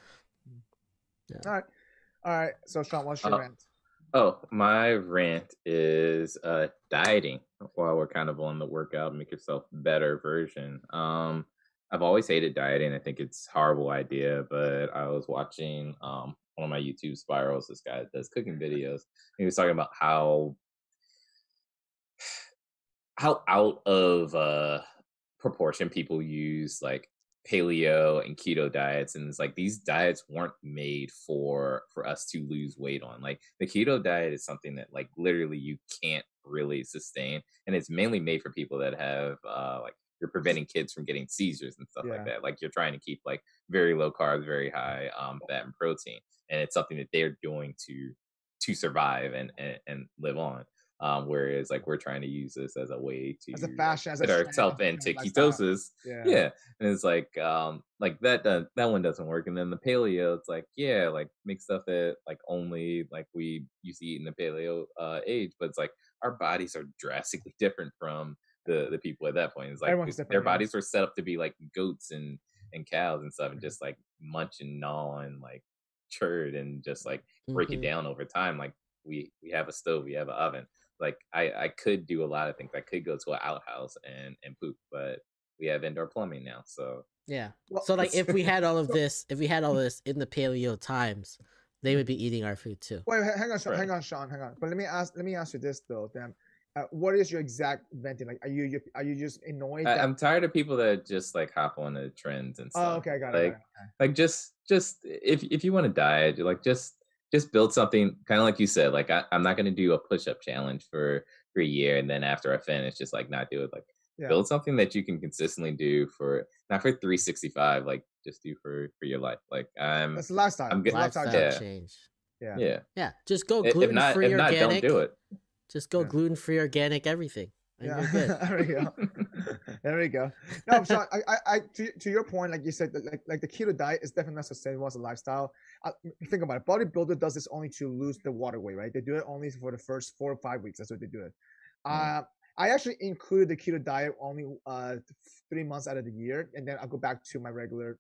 Yeah. All right. So Sean, what's your rant? Oh, my rant is dieting while we're kind of on the workout, make yourself better version. I've always hated dieting. I think it's a horrible idea, but I was watching one of my YouTube spirals, this guy that does cooking videos. He was talking about how out of proportion people use like paleo and keto diets, and it's like these diets weren't made for us to lose weight on. Like the keto diet is something that like literally you can't really sustain, and it's mainly made for people that have like you're preventing kids from getting seizures and stuff like that. Like you're trying to keep like very low carbs, very high fat and protein, and it's something that they're doing to survive and live on. Whereas like we're trying to use this as a way to get ourselves into ketosis. Yeah. And it's like that one doesn't work. And then the paleo, it's like, yeah, like make stuff that like only like we used to eat in the paleo age, but it's like our bodies are drastically different from the people at that point. It's like their bodies were set up to be like goats and cows and stuff, and just like munch and gnaw and like churn and just like break it down over time. Like we have a stove, we have an oven. Like I could do a lot of things. I could go to an outhouse and poop, but we have indoor plumbing now. So yeah. Well, so like if we had all of this in the paleo times, they would be eating our food too. Wait, hang on, Sean. But let me ask you this though, Dan. What is your exact venting? Like, are you just annoyed? I'm tired of people that just like hop on the trends and stuff. Oh, okay, got it. Like just if you want to diet, like just build something kind of like you said. Like I'm not going to do a push-up challenge for a year, and then after I finish, just like not do it. Like build something that you can consistently do for not for 365. Like just do for your life. Like that's lifestyle. I'm getting lifestyle change. Yeah. Just go gluten-free organic. Don't do it. Just go gluten-free organic everything. Yeah, there we go. No, Sean, I to your point, like you said, like the keto diet is definitely not sustainable as a lifestyle. Think about it. Bodybuilder does this only to lose the water weight, right? They do it only for the first 4 or 5 weeks. That's what they do it. I actually included the keto diet only 3 months out of the year, and then I'll go back to my regular,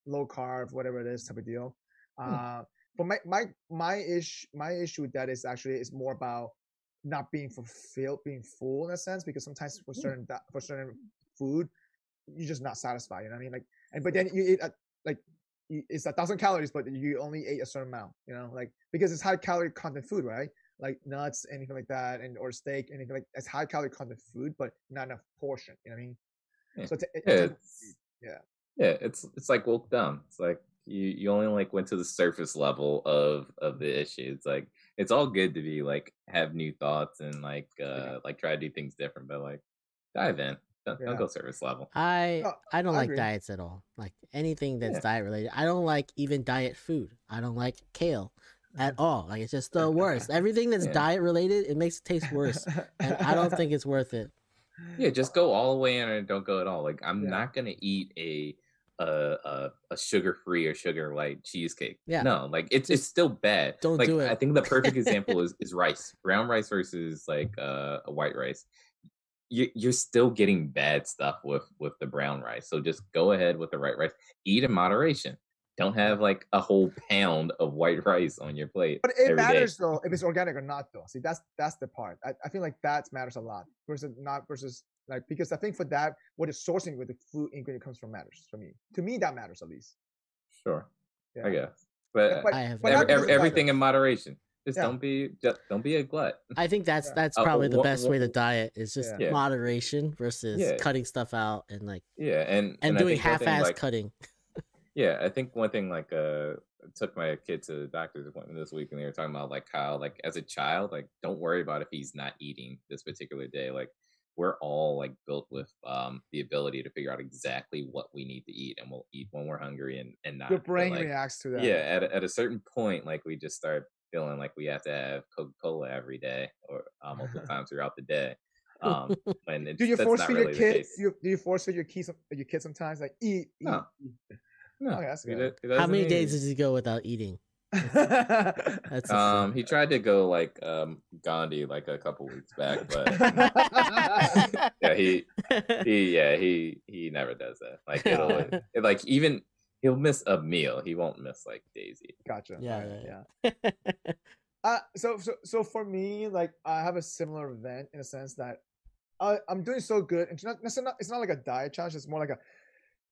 low carb, whatever it is, type of deal. But my issue with that is more about not being fulfilled, being full in a sense, because sometimes for certain food, you're just not satisfied. You know what I mean? Like, but then you eat it's 1,000 calories, but you only ate a certain amount. Like because it's high calorie content food, right? like nuts, anything like that, and or steak, anything like as high calorie content food, but not enough portion. You know what I mean? Yeah. So It's like woke dumb. It's like you only like went to the surface level of the issue. It's like it's all good to be like have new thoughts and like try to do things different, but like dive in. Don't go surface level. I don't like diets at all. Like anything that's diet related. I don't like even diet food. I don't like kale at all. Like it's just the worst. Everything that's diet related, it makes it taste worse, and I don't think it's worth it. Yeah, just go all the way in and don't go at all. Like I'm not gonna eat a sugar-free or sugar light cheesecake. Yeah, no, like it's still bad. Don't like, do it. I think the perfect example is rice, brown rice versus like a white rice. You're still getting bad stuff with the brown rice. So just go ahead with the white rice. Eat in moderation. Don't have like a whole pound of white rice on your plate. But it matters though if it's organic or not though. See, that's the part. I feel like that matters a lot versus like, because I think for that, what is sourcing with the food ingredient comes from matters for me. To me, that matters at least. Sure. I guess. But everything in moderation. Just don't be a glut. I think that's probably the best way to diet is just moderation versus cutting stuff out and like and doing half-ass cutting. Yeah, I think one thing like I took my kid to the doctor's appointment this week and they were talking about like how like as a child, like don't worry about if he's not eating this particular day. Like we're all like built with the ability to figure out exactly what we need to eat, and we'll eat when we're hungry and not. Your brain reacts to that. Yeah, at a certain point, like we just start feeling like we have to have Coca-Cola every day or multiple times throughout the day. Do you force feed your kids? Do you force feed your kids sometimes? Like eat. No. No. Okay, that's good. How many days does he go without eating? He tried to go like Gandhi like a couple weeks back, but he never does that. Like he'll miss a meal. He won't miss like Daisy. Gotcha. Yeah. So for me, like I have a similar event in a sense that I'm doing so good. It's not like a diet challenge. It's more like a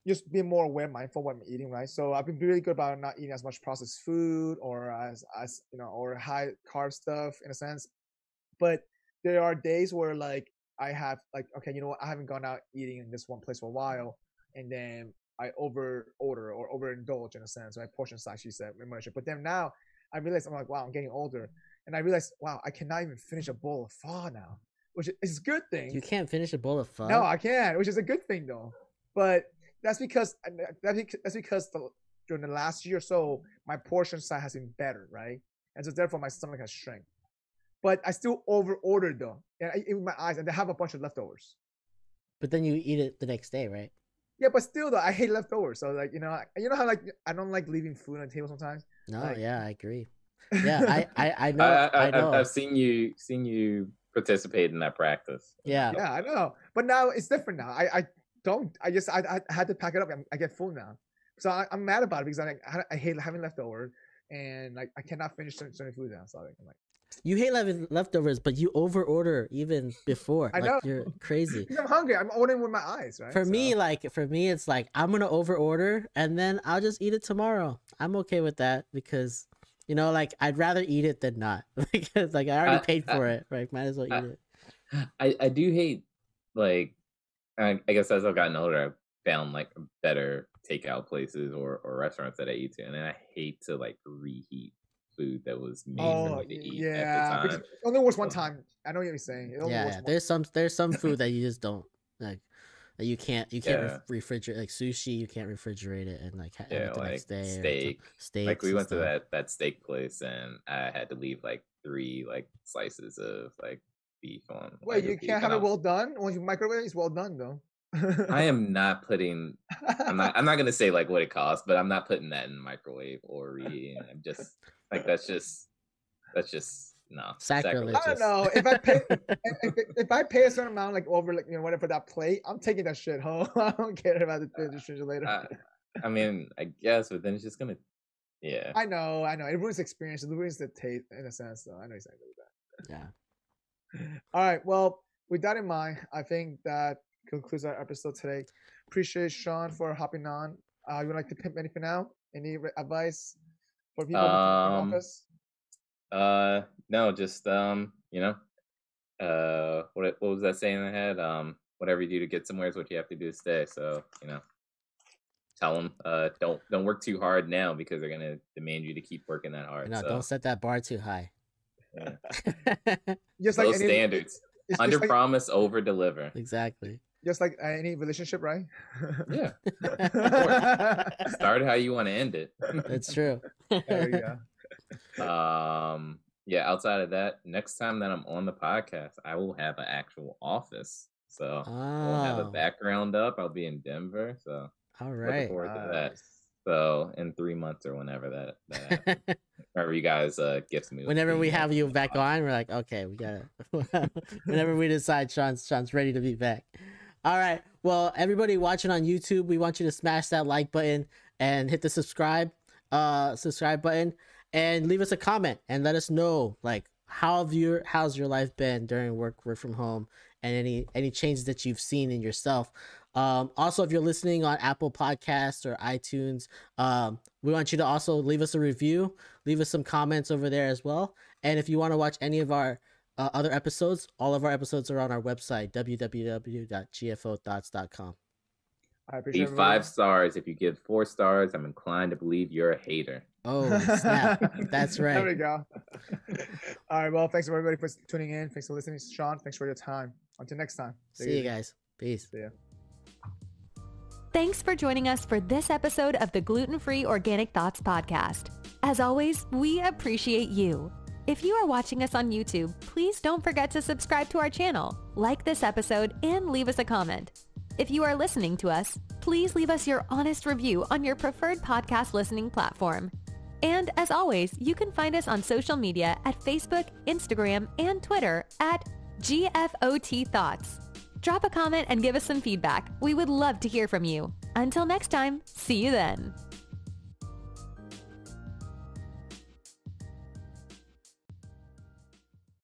just being more aware, mindful what I'm eating, right? So I've been really good about not eating as much processed food or as or high carb stuff in a sense. But there are days where like I have like, okay, you know what? I haven't gone out eating in this one place for a while, and then I over order or overindulge in a sense, right? Portion size, she said, immersion. But then now I realize I'm like, wow, I'm getting older, and I realize, wow, I cannot even finish a bowl of pho now, which is a good thing. You can't finish a bowl of pho? No, I can't, which is a good thing though. But that's because during the last year or so, my portion size has been better, right? And so therefore my stomach has shrank. But I still over ordered though, and I eat with my eyes, and they have a bunch of leftovers. But then you eat it the next day, right? Yeah, but still though, I hate leftovers. So like, you know how like I don't like leaving food on the table sometimes. No, like, yeah, I agree. Yeah, I know. I know. I've seen you participate in that practice. Yeah, I know. But now it's different now. I had to pack it up. I get full now, so I'm mad about it because I hate having leftover, and like I cannot finish certain food now. So I'm like, you hate leftovers, but you over order even before. I know. You're crazy. I'm hungry. I'm ordering with my eyes, right? For me, it's like I'm gonna over order and then I'll just eat it tomorrow. I'm okay with that because like I'd rather eat it than not because like I already paid for it. Right? Might as well eat it. I do hate like. I guess as I've gotten older, I've found like better takeout places or restaurants that I eat to, and then I hate to like reheat food that was made for me to eat at the time. It only works one time. I know what you're saying. There's some food that you just don't like. That you can't refrigerate, like sushi. You can't refrigerate it and like have it the like next day. Steak. Like we went to that steak place, and I had to leave like 3 like slices of like beef on. Wait, you can't have it well done? When you microwave it, it's well done though. I am not putting. I'm not gonna say like what it costs, but I'm not putting that in the microwave or reheating. I'm just like that's just no sacrilegious. I don't know if I pay a certain amount like over like whatever for that plate, I'm taking that shit home. I don't care about the refrigerator. I mean, I guess, but then it's just gonna. Yeah. I know. It ruins the experience. It ruins the taste in a sense, though. I know exactly that. Yeah. All right. Well, with that in mind, I think that concludes our episode today. Appreciate Sean for hopping on. You would like to pimp anything out? Any advice for people in the office? No, just what was that saying I had? Whatever you do to get somewhere is what you have to do to stay. So, tell them don't work too hard now because they're gonna demand you to keep working that hard. No, don't set that bar too high. Yeah. Just Low standards. Under promise, over deliver. Exactly. Just like any relationship, right? Yeah. Start how you want to end it. That's true. There you go. Yeah, outside of that, next time that I'm on the podcast, I will have an actual office. So I'll have a background up. I'll be in Denver. So all right. Looking forward to that. So in 3 months or whenever that whenever you guys get to me. Whenever we have you back on, we're like, okay, we got it. Whenever we decide Sean's ready to be back. All right. Well, everybody watching on YouTube, we want you to smash that like button and hit the subscribe button and leave us a comment and let us know like how's your life been during work from home and any changes that you've seen in yourself. Also, if you're listening on Apple Podcasts or iTunes, we want you to also leave us a review, leave us some comments over there as well. And if you want to watch any of our other episodes, all of our episodes are on our website, www.gfOThoughts.com. I appreciate Leave 5 stars. If you give 4 stars, I'm inclined to believe you're a hater. Oh, snap. That's right. There we go. All right. Well, thanks everybody for tuning in. Thanks for listening. Sean, thanks for your time. Until next time. See you guys. Peace. See ya. Thanks for joining us for this episode of the Gluten-Free Organic Thoughts podcast. As always, we appreciate you. If you are watching us on YouTube, please don't forget to subscribe to our channel, like this episode, and leave us a comment. If you are listening to us, please leave us your honest review on your preferred podcast listening platform. And as always, you can find us on social media at Facebook, Instagram, and Twitter at GFOThoughts. Drop a comment and give us some feedback. We would love to hear from you. Until next time, see you then.